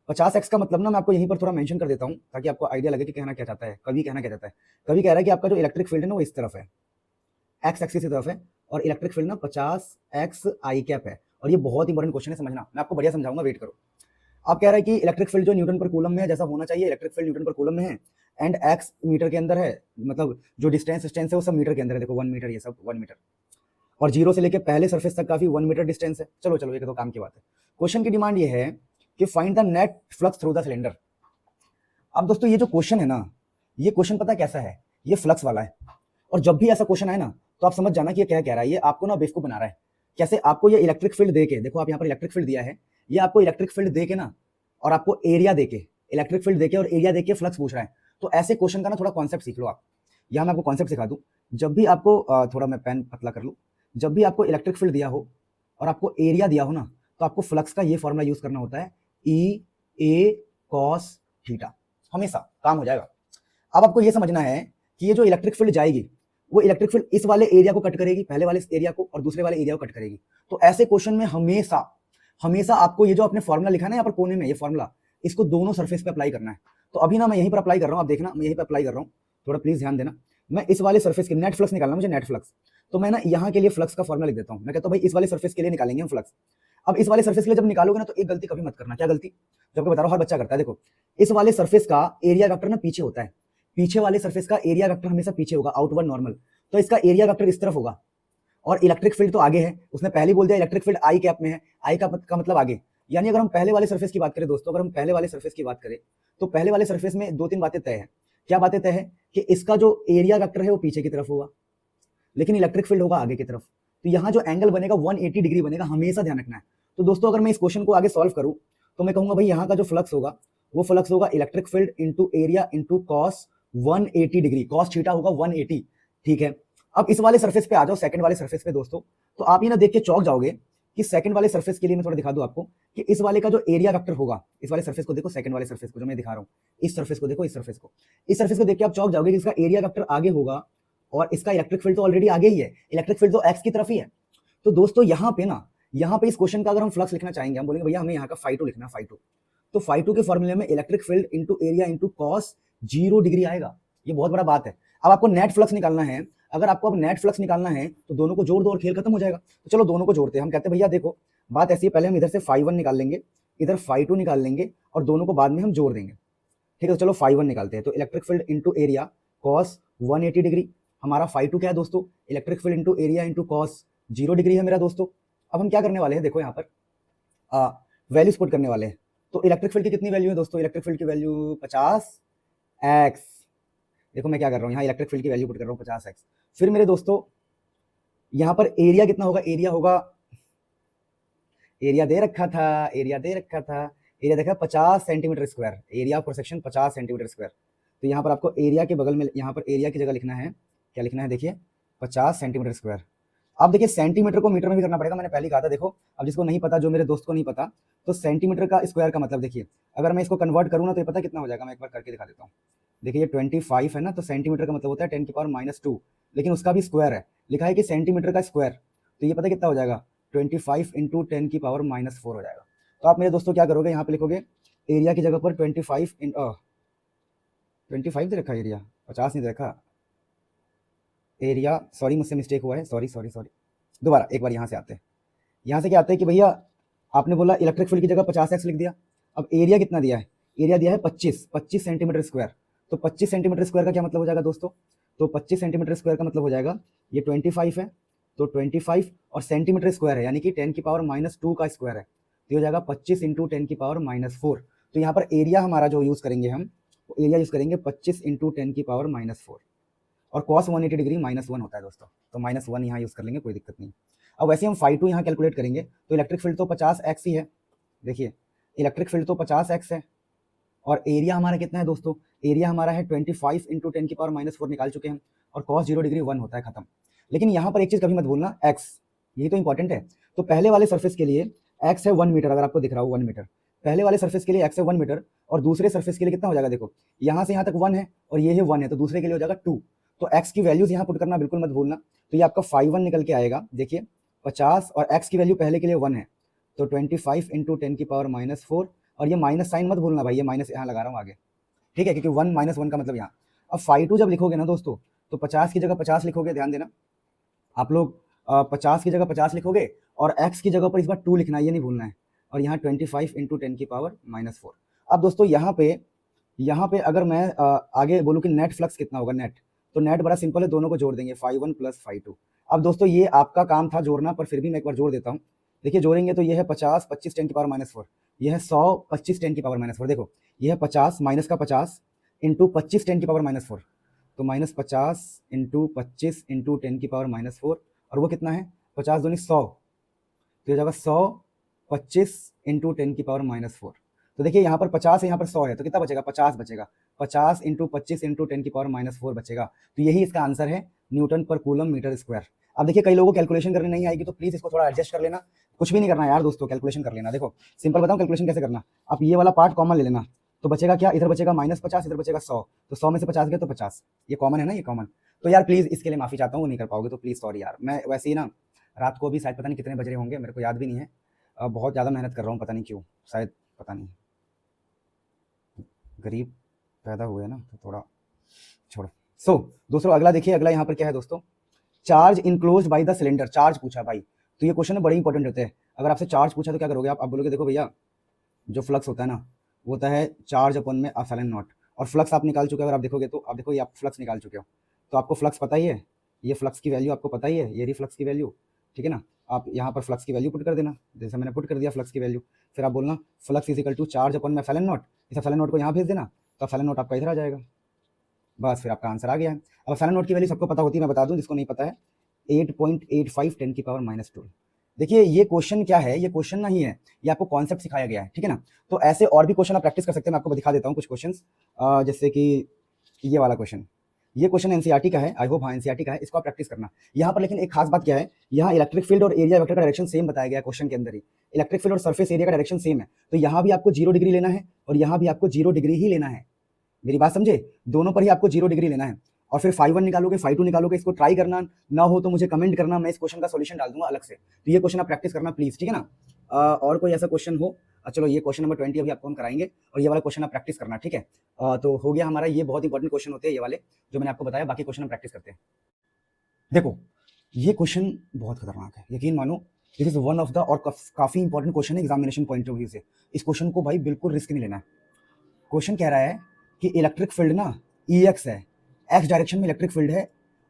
50x का मतलब ना मैं आपको यहीं पर थोड़ा मेंशन कर देता हूं ताकि आपको आइडिया लगे कि कहना क्या चाहता है। कभी कहना क्या चाहता है, कभी कह रहा है कि आपका जो इलेक्ट्रिक फील्ड है ना वो इस तरफ है, एक्स एक्सिस की तरफ है, और इलेक्ट्रिक फील्ड ना 50x आई कैप है, और ये बहुत इंपॉर्टेंट क्वेश्चन है, समझना, मैं आपको बढ़िया समझाऊंगा, वेट करो। आप कह रहा है कि इलेक्ट्रिक फील्ड जो न्यूटन पर कूलम में है जैसा होना चाहिए, इलेक्ट्रिक फील्ड न्यूटन पर कूलम में है एंड एक्स मीटर के अंदर है, मतलब जो डिस्टेंस है वो सब मीटर के अंदर है, देखो 1 मीटर, ये सब 1 मीटर, और जीरो से लेके पहले सरफेस तक काफी 1 मीटर डिस्टेंस है। चलो चलो, ये तो काम की बात है। क्वेश्चन की डिमांड ये है कि find the net flux through the cylinder. अब दोस्तों ये जो क्वेश्चन है ना, ये क्वेश्चन पता है कैसा है, ये फ्लक्स वाला है, और जब भी ऐसा क्वेश्चन आए ना तो आप समझ जाना कि ये क्या कह रहा है, ये आपको ना बेवकूफ बना रहा है। कैसे? आपको ये इलेक्ट्रिक फील्ड दे के, देखो आप यहाँ पर इलेक्ट्रिक फील्ड दिया है, ये आपको इलेक्ट्रिक फील्ड दे के ना, और आपको एरिया देके, इलेक्ट्रिक फील्ड देके और एरिया देके फ्लक्स पूछ रहा है। तो ऐसे क्वेश्चन का ना थोड़ा कॉन्सेप्ट सीख लो आप। यहाँ मैं आपको कॉन्सेप्ट सिखा दूं, जब भी आपको थोड़ा मैं पेन पतला कर लूँ, जब भी आपको इलेक्ट्रिक फील्ड दिया हो और आपको एरिया दिया हो ना, तो आपको फ्लक्स का ये फॉर्मूला यूज करना होता है, ई ए कॉस थीटा, हमेशा काम हो जाएगा। अब आपको ये समझना है कि ये जो इलेक्ट्रिक फील्ड जाएगी, वो इलेक्ट्रिक फील्ड इस वाले एरिया को कट करेगी, पहले वाले एरिया को, और दूसरे वाले एरिया को कट करेगी। तो ऐसे क्वेश्चन में हमेशा हमेशा आपको ये जो आपने फॉर्मूला लिखा है ना यहाँ पर कोने में, ये फॉर्मूला, इसको दोनों सरफेस पे अप्लाई करना है। तो अभी ना मैं यहीं पर अप्लाई कर रहा हूँ, आप देखना, मैं यहीं पर अप्लाई कर रहा हूँ, थोड़ा प्लीज ध्यान देना। मैं इस वाले सरफेस के नेट फ्लक्स निकालना, मुझे नेट फ्लक्स, तो मैं ना यहाँ के लिए फ्लक्स का फॉर्मूला लिख देता हूँ। मैं कहता हूँ भाई इस वाले सरफेस के लिए निकालेंगे हम फ्लक्स। अब इस वाले सरफेस के लिए जब निकालोगे ना, तो एक गलती कभी मत करना। क्या गलती? जबकि बता रहा हूँ, हर बच्चा करता है। देखो, इस वाले सरफेस का एरिया वेक्टर ना पीछे होता है, पीछे वाले सरफेस का एरिया वेक्टर हमेशा पीछे होगा, आउटवर्ड नॉर्मल, तो इसका एरिया वेक्टर इस तरफ होगा, और इलेक्ट्रिक फील्ड तो आगे है, उसने पहले ही बोल दिया इलेक्ट्रिक फील्ड आई कैप में है, आई का मतलब आगे। यानी अगर हम पहले वाले सरफेस की बात करें दोस्तों, अगर हम पहले वाले सरफेस की बात करें, तो पहले वाले सरफेस में 2-3 बातें तय है। क्या बातें तय है? कि इसका जो एरिया वेक्टर है वो पीछे की तरफ होगा, लेकिन इलेक्ट्रिक फील्ड होगा आगे की तरफ। तो यहाँ जो एंगल बनेगा 180 डिग्री बनेगा, हमेशा ध्यान रखना है। तो दोस्तों अगर मैं इस क्वेश्चन को आगे सॉल्व करूं, तो मैं कहूंगा भाई यहाँ का जो फ्लक्स होगा, वो फ्लक्स होगा electric field into area into cos 180 degree, cos theta होगा 180। ठीक है, अब इस वाले सरफेस पे आ जाओ, सेकंड वाले सरफेस पे दोस्तों, तो आप ये ना देख के चौंक जाओगे कि सेकंड वाले सरफेस के लिए मैं थोड़ा दिखा दूं आपको कि इस वाले का जो एरिया वेक्टर होगा, इस वाले सरफेस को देखो, सेकंड वाले सरफेस को जो मैं दिखा रहा हूं, इस सरफेस को देखो, इस सरफेस को, इस सरफेस को देख के आप चौंक जाओगे कि इसका एरिया वेक्टर आगे होगा, और इसका इलेक्ट्रिक फील्ड तो ऑलरेडी आगे ही है, इलेक्ट्रिक फील्ड तो एक्स की तरफ ही है। तो दोस्तों यहाँ पे ना, यहाँ पे इस क्वेश्चन का अगर हम फ्लक्स लिखना चाहेंगे, हम बोलेंगे भैया हमें यहाँ का φ2 लिखना, φ2, तो φ2 के फॉर्मूले में electric field into area into cos 0 degree आएगा। ये बहुत बड़ा बात है। अब आपको नेट फ्लक्स निकालना है, अगर आपको अब नेट फ्लक्स निकालना है तो दोनों को जोड़ दो और खेल खत्म हो जाएगा। तो चलो दोनों को जोड़ते हैं। हम कहते हैं भैया देखो, बात ऐसी है, पहले हम इधर से φ1 निकाल लेंगे, इधर φ2 निकाल लेंगे, और दोनों को बाद में हम जोड़ देंगे। ठीक है, तो चलो φ1 निकालते हैं। तो electric field into area cos 180 degree, हमारा φ2 क्या है दोस्तों? Electric field into area into cos 0 degree है मेरा दोस्तों। अब हम क्या करने वाले हैं, देखो यहाँ पर वैल्यूज पुट करने वाले हैं। तो इलेक्ट्रिक फील्ड की कितनी वैल्यू है दोस्तों? इलेक्ट्रिक फील्ड की वैल्यू 50x। देखो मैं क्या कर रहा हूँ, यहाँ इलेक्ट्रिक फील्ड की वैल्यू पुट कर रहा हूँ 50x। फिर मेरे दोस्तों यहाँ पर एरिया कितना होगा? एरिया होगा, एरिया दे रखा था, एरिया दे रखा था, एरिया देखा 50 centimetre square, area of section 50 centimetre square. तो यहाँ पर आपको एरिया के बगल में, यहाँ पर एरिया की जगह लिखना है, क्या लिखना है देखिए, 50 सेंटीमीटर स्क्वायर। अब देखिए सेंटीमीटर को मीटर में भी करना पड़ेगा, मैंने पहले कहा था। देखो अब जिसको नहीं पता, जो मेरे दोस्त को नहीं पता, तो सेंटीमीटर का स्क्वायर का मतलब देखिए, अगर मैं इसको कन्वर्ट करूँ ना तो ये पता कितना हो जाएगा, मैं एक बार करके दिखा देता हूँ। देखिए ये 25 है ना, तो सेंटीमीटर का मतलब होता है 10⁻², लेकिन उसका भी स्क्वायर है, लिखा है कि सेंटीमीटर का स्क्वायर, तो ये पता कितना हो जाएगा? 25 इंटू 10⁻⁴ हो जाएगा। तो आप मेरे दोस्तों क्या करोगे, यहाँ पे लिखोगे एरिया की जगह पर 25 दे रखा, एरिया 50 नहीं दे रखा, एरिया, सॉरी मुझसे मिस्टेक हुआ है, सॉरी सॉरी सॉरी, दोबारा एक बार यहाँ से आते हैं। यहाँ से क्या आते हैं कि भैया आपने बोला इलेक्ट्रिक फील्ड की जगह 50x लिख दिया। अब एरिया कितना दिया है? एरिया दिया है 25 सेंटीमीटर स्क्वायर। तो 25 सेंटीमीटर स्क्वायर का क्या मतलब हो जाएगा दोस्तों? तो 25 सेंटीमीटर स्क्वायर का मतलब हो जाएगा, ये 25 है, तो 25 और सेंटीमीटर स्क्वायर है, यानी कि 10⁻² का स्क्वायर है, तो हो जाएगा 25 इंटू 10⁻⁴। तो यहाँ पर एरिया हमारा जो यूज़ करेंगे हम, एरिया यूज़ करेंगे 25 इंटू 10⁻⁴, और cos 180 डिग्री -1 होता है दोस्तों, तो -1 यहाँ यूज़ कर लेंगे, कोई दिक्कत नहीं। अब वैसे हम φ2 यहाँ कैलकुलेट करेंगे, तो इलेक्ट्रिक फील्ड तो 50x ही है, देखिए इलेक्ट्रिक फील्ड तो 50x है, और एरिया हमारा कितना है दोस्तों? एरिया हमारा है 25 इंटू 10⁻⁴ निकाल चुके हैं, और cos 0 डिग्री 1 होता है, खत्म। लेकिन यहाँ पर एक चीज़ कभी मत भूलना, x, यही तो इंपॉर्टेंट है। तो पहले वाले सरफेस के लिए x है 1 मीटर, अगर आपको दिख रहा हो 1 मीटर, पहले वाले सरफेस के लिए x है 1 मीटर, और दूसरे सरफेस के लिए कितना हो जाएगा? देखो यहाँ से यहाँ तक 1 है, और ये है 1 है, तो दूसरे के लिए हो जाएगा 2। तो x की वैल्यूज यहाँ पुट करना बिल्कुल मत भूलना। तो ये आपका φ1 निकल के आएगा, देखिए 50, और x की वैल्यू पहले के लिए 1 है, तो 25 इंटू 10⁻⁴, और ये माइनस साइन मत भूलना भाई, ये माइनस यहाँ लगा रहा हूँ आगे, ठीक है, क्योंकि 1 -1 का मतलब यहाँ। अब φ2 जब लिखोगे ना दोस्तों, तो 50 की जगह 50 लिखोगे, ध्यान देना आप लोग, 50 की जगह 50 लिखोगे और x की जगह पर इस बार 2 लिखना है, ये नहीं भूलना है। और यहाँ 25 इंटू 10⁻⁻⁴। अब दोस्तों यहाँ पे अगर मैं आगे बोलूँ कि नेट फ्लक्स कितना होगा, नेट, तो नेट बड़ा सिंपल है, दोनों को जोड़ देंगे, φ1 + φ2। अब दोस्तों ये आपका काम था जोड़ना, पर फिर भी मैं एक बार जोड़ देता हूँ। देखिए जोड़ेंगे तो ये है 50 25 10⁻⁻⁴, ये है 100 25 10⁻⁻⁴। देखो ये है 50 माइनस का 50 इंटू 25 10⁻⁻⁴, तो -50 इंटू 25 इंटू 10⁻⁻⁴, और वो कितना है 50 दूनी 100, तो ये जाएगा 100 25 इंटू 10⁻⁻⁴। तो देखिए यहाँ पर 50 है, यहाँ पर 100 है, तो कितना बचेगा, 50 बचेगा, 50 इंटू 25 इंटू 10⁻⁴ बचेगा। तो यही इसका आंसर है, न्यूटन पर कूलम मीटर स्क्वायर। अब देखिए कई लोगों को कैलकुलेशन करने नहीं आएगी, तो प्लीज इसको थोड़ा एडजस्ट कर लेना, कुछ भी नहीं करना यार दोस्तों, कैलकुलेशन कर लेना। देखो सिंपल बताऊं कैलकुलेशन कैसे करना, आप ये वाला पार्ट कॉमन ले लेना, तो बचेगा क्या, इधर बचेगा -50, इधर बचेगा 100, तो 100 में से 50 गया तो 50, ये कॉमन है ना, ये कॉमन। तो यार प्लीज इसके लिए माफी चाहता हूँ, वो नहीं कर पाओगे तो प्लीज सॉरी यार। मैं वैसे ही ना रात को भी शायद पता नहीं कितने बज रहे होंगे, मेरे को याद भी नहीं है, बहुत ज़्यादा मेहनत कर रहा हूँ, पता नहीं क्यों, शायद पता नहीं, गरीब पैदा हुए ना तो थोड़ा छोड़ो। सो दोस्तों अगला देखिए, अगला यहाँ पर क्या है दोस्तों, charge enclosed by the cylinder. Charge पूछा भाई, तो ये क्वेश्चन बड़े इंपॉर्टेंट होते हैं। अगर आपसे चार्ज पूछा तो क्या करोगे आप बोलोगे देखो भैया जो फ्लक्स होता है ना वो होता है चार्ज अपन में एप्सिलॉन नॉट, और फ्लक्स आप निकाल चुके हो, अगर आप देखोगे तो आप देखो ये आप फ्लक्स निकाल चुके हो, तो आपको फ्लक्स पता ही है, ये फ्लक्स की वैल्यू आपको पता ही है, ये रही फ्लक्स की वैल्यू, ठीक है ना। आप यहाँ पर फ्लक्स की वैल्यू पुट कर देना, जैसे मैंने पुट कर दिया फ्लक्स की वैल्यू, फिर आप बोलना flux is equal to charge अपन में एप्सिलॉन नॉट, इस एप्सिलॉन नॉट को यहाँ भेज देना, तो एप्सिलॉन नॉट आपका इधर आ जाएगा, बस फिर आपका आंसर आ गया है। अब एप्सिलॉन नॉट की वैल्यू सबको पता होती है, मैं बता दूं जिसको नहीं पता है, 8.85 10⁻⁻²। देखिए ये क्वेश्चन क्या है, ये क्वेश्चन नहीं है, ये आपको कॉन्सेप्ट सिखाया गया है, ठीक है ना। तो ऐसे और भी क्वेश्चन आप प्रैक्टिस कर सकते हैं, मैं आपको दिखा देता हूँ कुछ क्वेश्चंस, जैसे कि ये वाला क्वेश्चन, ये क्वेश्चन एनसीईआरटी का है, आई होप हाँ एनसीईआरटी का है, इसको आप प्रैक्टिस करना। यहाँ पर लेकिन एक खास बात क्या है, यहाँ इलेक्ट्रिक फील्ड और एरिया वेक्टर का डायरेक्शन सेम बताया गया है क्वेश्चन के अंदर ही, इलेक्ट्रिक फील्ड और सरफेस एरिया का डायरेक्शन सेम है, तो यहाँ भी आपको 0 डिग्री लेना है और यहाँ भी आपको 0 डिग्री ही लेना है, मेरी बात समझे, दोनों पर ही आपको 0 डिग्री लेना है। और फिर φ1 निकालोगे φ2 निकालोगे, इसको ट्राई करना, ना हो तो मुझे कमेंट करना, मैं इस क्वेश्चन का सॉल्यूशन डाल दूंगा अलग से, तो ये क्वेश्चन आप प्रैक्टिस करना प्लीज, ठीक है ना। और कोई ऐसा क्वेश्चन हो, चलो ये क्वेश्चन नंबर 20 अभी आपको हम कराएंगे, और ये वाला क्वेश्चन आप प्रैक्टिस करना, ठीक है। तो हो गया हमारा, ये बहुत इंपॉर्टेंट क्वेश्चन होते हैं ये वाले जो मैंने आपको बताया, बाकी क्वेश्चन हम प्रैक्टिस करते हैं। देखो ये क्वेश्चन बहुत खतरनाक है, यकीन मानो, this is one of the, और काफी इंपॉर्टेंट क्वेश्चन है एग्जामिनेशन पॉइंट ऑफ व्यू से, इस क्वेश्चन को भाई बिल्कुल रिस्क नहीं लेना है। क्वेश्चन कह रहा है कि इलेक्ट्रिक फील्ड ना EX है, एक्स डायरेक्शन में इलेक्ट्रिक फील्ड है,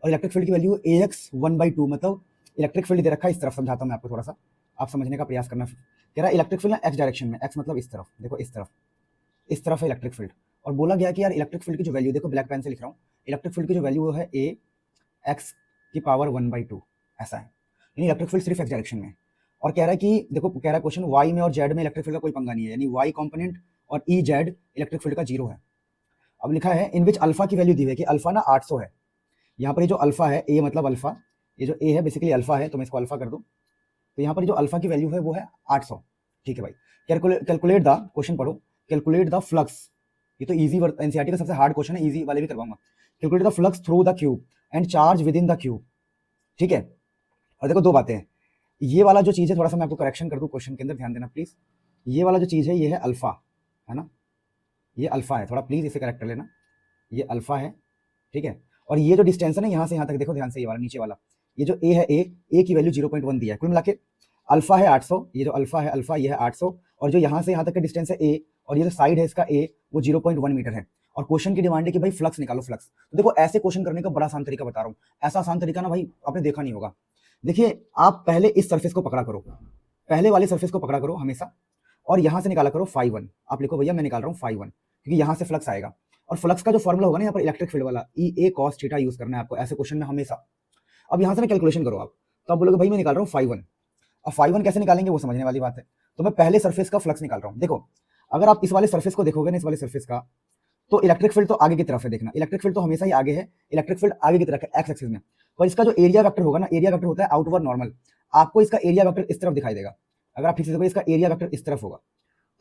और इलेक्ट्रिक फील्ड की वैल्यू AX 1/2, मतलब इलेक्ट्रिक फील्ड दे रखा है इस तरफ, समझाता हूं मैं आपको थोड़ा सा, आप समझने का प्रयास करना। कह रहा है इलेक्ट्रिक फील्ड ना एक्स डायरेक्शन में, एक्स मतलब इस तरफ, देखो इस तरफ है इलेक्ट्रिक फील्ड, और बोला गया कि यार इलेक्ट्रिक फील्ड की जो वैल्यू, देखो ब्लैक पेन से लिख रहा हूँ, इलेक्ट्रिक फील्ड की जो वैल्यू है AX 1/2, ऐसा है, यानी इलेक्ट्रिक फील्ड सिर्फ एक्स डायरेक्शन में। और कह रहा है कि देखो, कह रहा है क्वेश्चन वाई में और जेड में इलेक्ट्रिक फील्ड का कोई पंगा नहीं है, यानी वाई कॉम्पोनेंट और EZ इलेक्ट्रिक फील्ड का 0 है। अब लिखा है इन विच अल्फा की वैल्यू दी है, कि अल्फा ना 800 है, यहाँ पर ये जो अल्फा है, ए मतलब अल्फा, ये जो ए है बेसिकली अल्फा है, तो मैं इसको अल्फा कर दूं, तो यहाँ पर जो अल्फा की वैल्यू है वो है 800, ठीक है भाई। कैलकुलेट द, क्वेश्चन पढ़ो, कैलकुलेट द फ्लक्स, ये तो इजी एनसीईआरटी का सबसे हार्ड क्वेश्चन है, इजी वाले भी करवाऊंगा। Calculate the flux through the cube and charge with in the cube, ठीक है। और देखो दो बातें हैं, ये वाला जो चीज है, थोड़ा सा मैं आपको करेक्शन कर दूं क्वेश्चन के अंदर, ध्यान देना प्लीज, ये वाला जो चीज है ये है अल्फा, है ना, ये अल्फा है, थोड़ा प्लीज इसे करेक्ट कर लेना, ये अल्फा है, ठीक है। और ये जो डिस्टेंस है ना यहाँ से यहाँ तक, देखो ध्यान से, ये वाला नीचे वाला, ये जो ए है, ए की वैल्यू 0.1 दिया है, कुल मिला के अल्फा है 800, ये जो अल्फा है अल्फा ये है 800, और जो यहाँ से यहाँ तक का डिस्टेंस है ए, और ये जो साइड है इसका ए, वो 0.1 मीटर है। और क्वेश्चन की डिमांड है कि भाई फ्लक्स निकालो, फ्लक्स। तो देखो ऐसे क्वेश्चन करने का बड़ा आसान तरीका बता रहा हूँ, ऐसा आसान तरीका ना भाई आपने देखा नहीं होगा। देखिए आप पहले इस सरफेस को पकड़ा करो, पहले वाले सरफेस को पकड़ा करो हमेशा, और यहाँ से निकाला करो φ1, आप लिखो भैया मैं निकाल रहा हूँ φ1, क्योंकि यहाँ से फ्लक्स आएगा, और फ्लक्स का जो फॉर्मूला होगा ना यहाँ पर इलेक्ट्रिक फील्ड वाला, EA cos थीटा यूज करना है आपको ऐसे क्वेश्चन में हमेशा। अब यहाँ से ना कैलकुलेशन करो आप, तो आप बोलोगे भाई मैं निकाल रहा हूँ φ1, अब φ1 कैसे निकालेंगे वो समझने वाली बात है। तो मैं पहले सरफेस का फ्लक्स निकाल रहा हूँ, देखो अगर आप इस वाले सरफेस को देखोगे ना, इस वाले सरफेस का, तो इलेक्ट्रिक फील्ड तो आगे की तरफ है, देखना इलेक्ट्रिक फील्ड तो हमेशा ही आगे है, इलेक्ट्रिक फील्ड आगे की तरफ है एक्स एक्सिस में, पर इसका जो एरिया वेक्टर होगा ना, एरिया वेक्टर होता है आउटवर्ड नॉर्मल, आपको इसका एरिया वेक्टर इस तरफ दिखाई देगा, अगर आप ठीक से देखो इसका एरिया वेक्टर इस तरफ होगा,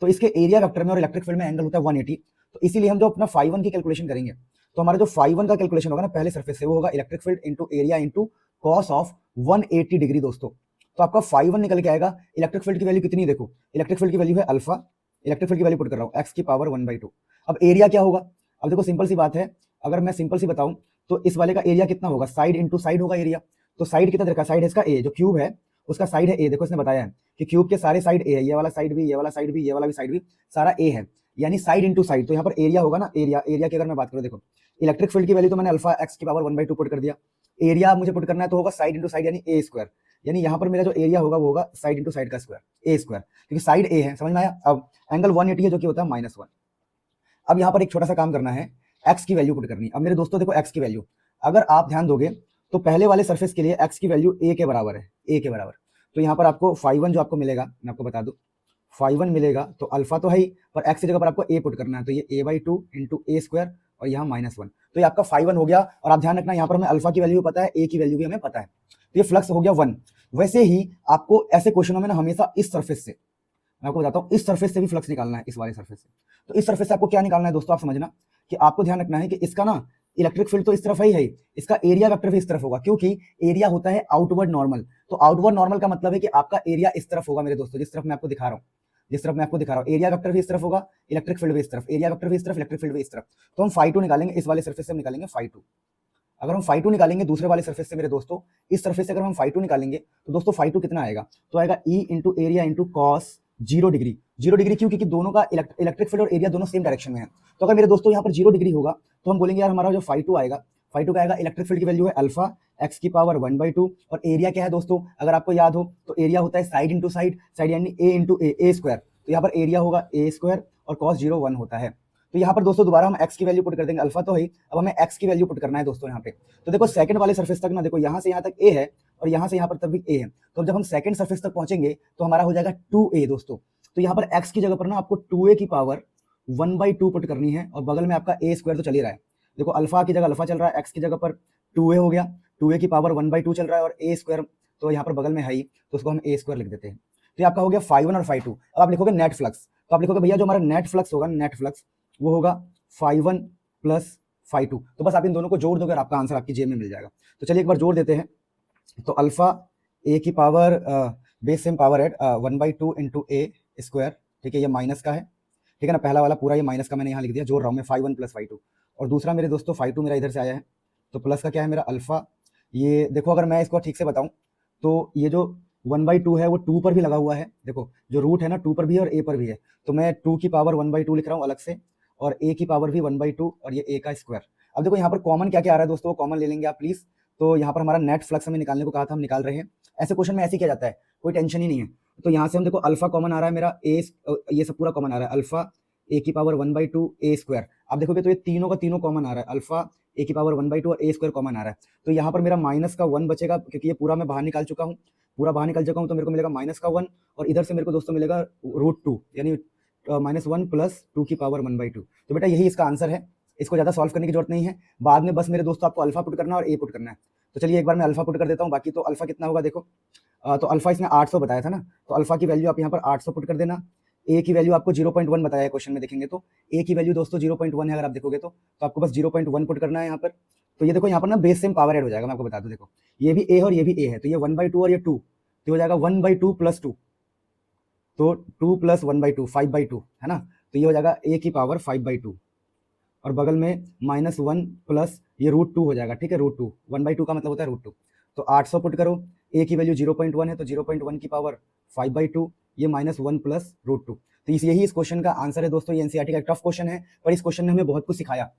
तो इसके एरिया वेक्टर में और इलेक्ट्रिक फील्ड में एंगल होता है 180, तो इसीलिए हम जो अपना φ1 की कैलकुलेशन करेंगे, तो हमारा जो φ1 का कैलकुलेशन होगा ना पहले सरफेस से, वो होगा electric field into area into cos of 180 degree दोस्तों। तो आपका φ1 निकल के आएगा, इलेक्ट्रिक फील्ड की वैल्यू कितनी देखो, इलेक्ट्रिक फील्ड की वैल्यू है अल्फा, इलेक्ट्रिक फील्ड की वैल्यू पुट कर रहा हूँ x की पावर 1/2। अब एरिया क्या होगा, अब देखो सिंपल सी बात है, अगर मैं सिंपल सी बताऊं तो इस वाले का एरिया कितना होगा, साइड इंटू साइड होगा एरिया, तो साइड कितना दे रखा है, साइड है इसका ए, जो क्यूब है उसका साइड है ए। देखो इसने बताया है कि क्यूब के सारे साइड ए है, ये वाला साइड भी, ये वाला साइड भी, ये वाला भी साइड भी, सारा ए है, यानी साइड इंटू साइड। तो यहाँ पर एरिया होगा ना, एरिया की अगर मैं बात करूँ, देखो इलेक्ट्रिक फील्ड की वैल्यू तो मैंने अल्फा एक्स की पावर 1/2 पुट कर दिया, एरिया मुझे पुट करना है तो होगा साइड इंटू साइड यानी ए स्क्वायर, यानी यहाँ पर मेरा जो एरिया होगा वो होगा साइड इंटू साइड का स्क्वायर, ए स्क्वायर, क्योंकि साइड ए है, समझ में आया। अब एंगल 180 है जो कि होता है -1। अब यहाँ पर एक छोटा सा काम करना है, एक्स की वैल्यू पुट करनी है। अब मेरे दोस्तों देखो एक्स की वैल्यू अगर आप ध्यान दोगे तो पहले वाले सरफेस के लिए एक्स की वैल्यू ए के बराबर है, ए के बराबर। तो यहाँ पर आपको φ1 जो आपको मिलेगा, मैं आपको बता दूं φ1 मिलेगा, तो अल्फा तो है ही, पर एक्स की जगह पर आपको ए पुट करना है, तो ये a/2 इंटू ए स्क्वायर और यहाँ -1, तो ये आपका φ1 हो गया। और आप ध्यान रखना यहाँ पर हमें अल्फा की वैल्यू पता है, ए की वैल्यू भी हमें पता है, तो ये फ्लक्स हो गया 1। वैसे ही आपको ऐसे क्वेश्चनों में ना हमेशा इस सरफेस से, मैं आपको बताता हूँ, इस सरफेस से भी फ्लक्स निकालना है, इस वाले सरफेस से। तो इस सरफेस से आपको क्या निकालना है दोस्तों, आप समझना कि आपको ध्यान रखना है कि इसका ना इलेक्ट्रिक फील्ड तो इस तरफ ही है, इसका एरिया वेक्टर भी इस तरफ होगा, क्योंकि एरिया होता है आउटवर्ड नॉर्मल। तो आउटवर्ड नॉर्मल का मतलब है कि आपका एरिया इस तरफ होगा मेरे दोस्तों, जिस तरफ मैं आपको दिखा रहा हूँ, जिस तरफ मैं आपको दिखा रहा हूँ, एरिया वेक्टर भी इस तरफ होगा, इलेक्ट्रिक फील्ड भी इस तरफ, एरिया वेक्टर भी इस तरफ, इलेक्ट्रिक फील्ड भी इस तरफ। तो हम φ2 निकालेंगे, इस वाले सरफेस से हम निकालेंगे φ2। अगर हम φ2 निकालेंगे दूसरे वाले सरफेस से मेरे दोस्तों, इस सरफेस से अगर हम φ2 निकालेंगे तो दोस्तों φ2 कितना आएगा, तो आएगा E into area into cos 0 degree. 0 degree क्यों, क्योंकि दोनों का इलेक्ट्रिक फील्ड और एरिया दोनों सेम डायरेक्शन में है। तो अगर मेरे दोस्तों यहाँ पर 0 डिग्री होगा तो हम बोलेंगे यार हमारा जो φ2 आएगा, φ2 का आएगा, इलेक्ट्रिक फील्ड की वैल्यू है अल्फा एक्स की पावर 1/2, और एरिया क्या है दोस्तों, अगर आपको याद हो तो एरिया होता है साइड इंटू साइड, साइड यानी ए इंटू ए स्क्वायर। तो यहाँ पर एरिया होगा ए स्क्वायर और cos 0 1 होता है। तो यहाँ पर दोस्तों दोबारा हम x की वैल्यू पुट कर देंगे, अल्फा तो है, अब हमें x की वैल्यू पुट करना है दोस्तों यहाँ पे। तो देखो सेकंड वाले सरफेस तक ना, देखो यहाँ से यहाँ तक a है और यहाँ से यहाँ पर तक भी a है, तो जब हम सेकंड सरफेस तक पहुंचेंगे तो हमारा हो जाएगा 2a दोस्तों। तो यहाँ पर x की जगह पर ना आपको 2a की पावर 1/2 पुट करनी है, और बगल में आपका a स्क्वायर तो चल ही रहा है। देखो अल्फा की जगह अल्फा चल रहा है, x की जगह पर 2a हो गया, 2a की पावर 1/2 चल रहा है, और a स्क्वायर तो यहाँ पर बगल में है ही, तो उसको हम a स्क्वायर लिख देते हैं। तो आपका हो गया φ1 और φ2। अब आप लिखोगे नेट फ्लक्स, तो आप लिखोगे भैया जो हमारा नेट फ्लक्स होगा, नेट फ्लक्स वो होगा φ1 प्लस φ2। तो बस आप इन दोनों को जोड़ दोगे और आपका आंसर आपकी जेब में मिल जाएगा। तो चलिए एक बार जोड़ देते हैं। तो अल्फा ए की पावर बेस सेम पावर है 1/2 इंटू ए स्क्वायर, ठीक है, ये माइनस का है, ठीक है ना, पहला वाला पूरा ये माइनस का मैंने यहाँ लिख दिया, जोड़ रहा हूँ मैं φ1 प्लस φ2। और दूसरा मेरे दोस्तों φ2 मेरा इधर से आया है, तो प्लस का क्या है मेरा अल्फा, ये देखो अगर मैं इसको ठीक से बताऊँ तो ये जो 1/2 है वो 2 पर भी लगा हुआ है, देखो जो रूट है ना 2 पर भी है और a पर भी है, तो मैं 2 की पावर 1/2 लिख रहा हूँ अलग से, और a की पावर भी 1/2 और ये a का स्क्वायर। अब देखो यहाँ पर कॉमन क्या क्या आ रहा है दोस्तों, कॉमन ले लेंगे आप प्लीज। तो यहाँ पर हमारा नेट फ्लक्स हमें निकालने को कहा था, हम निकाल रहे हैं। ऐसे क्वेश्चन में ऐसे किया जाता है, कोई टेंशन ही नहीं है। तो यहाँ से हम देखो अल्फा कॉमन आ रहा है मेरा, ए ये सब पूरा कॉमन आ रहा है, अल्फा a की पावर 1/2 a स्क्वायर। आप देखोगे तो ये तीनों का तीनों कॉमन आ रहा है, अल्फा a की पावर 1/2 और a स्क्वायर कॉमन आ रहा है। तो यहाँ पर मेरा माइनस का 1 बचेगा, क्योंकि ये पूरा मैं बाहर निकाल चुका हूँ, पूरा बाहर निकल चुका हूँ, तो मेरे को मिलेगा माइनस का 1, और इधर से मेरे को दोस्तों मिलेगा √2 यानी -1 प्लस 2 की पावर 1/2। तो बेटा यही इसका आंसर है, इसको ज़्यादा सॉल्व करने की जरूरत नहीं है, बाद में बस मेरे दोस्तों आपको अल्फा पुट करना है और ए पुट करना है। तो चलिए एक बार मैं अल्फा पुट कर देता हूँ, बाकी तो अल्फा कितना होगा देखो, तो अल्फा इसने 800 बताया था ना, तो अल्फा की वैल्यू आप यहाँ पर 800 पुट कर देना। ए की वैल्यू आपको 0.1 बताया है क्वेश्चन में, देखेंगे तो ए की वैल्यू दोस्तों 0.1 है, अगर आप देखोगे तो आपको बस 0.1 पुट करना है यहाँ पर। तो ये देखो यहाँ पर ना बेस सेम पावर ऐड हो जाएगा, मैं आपको बता दूँ, देखो ये भी ए और ये भी ए है, तो ये 1/2 और ये 2, तो हो जाएगा 1/2 प्लस 2, तो 2 प्लस 1/2 5/2 है ना, तो ये हो जाएगा a की पावर 5/2, और बगल में -1 प्लस ये √2 हो जाएगा, ठीक है, √2, 1/2 का मतलब होता है √2। तो 800 पुट करो, a की वैल्यू 0.1 है, तो 0.1 की पावर 5/2, ये -1 प्लस √2। तो यही इस क्वेश्चन का आंसर है दोस्तों। ये एनसीईआरटी का टफ क्वेश्चन है, पर इस क्वेश्चन ने हमें बहुत कुछ सिखाया,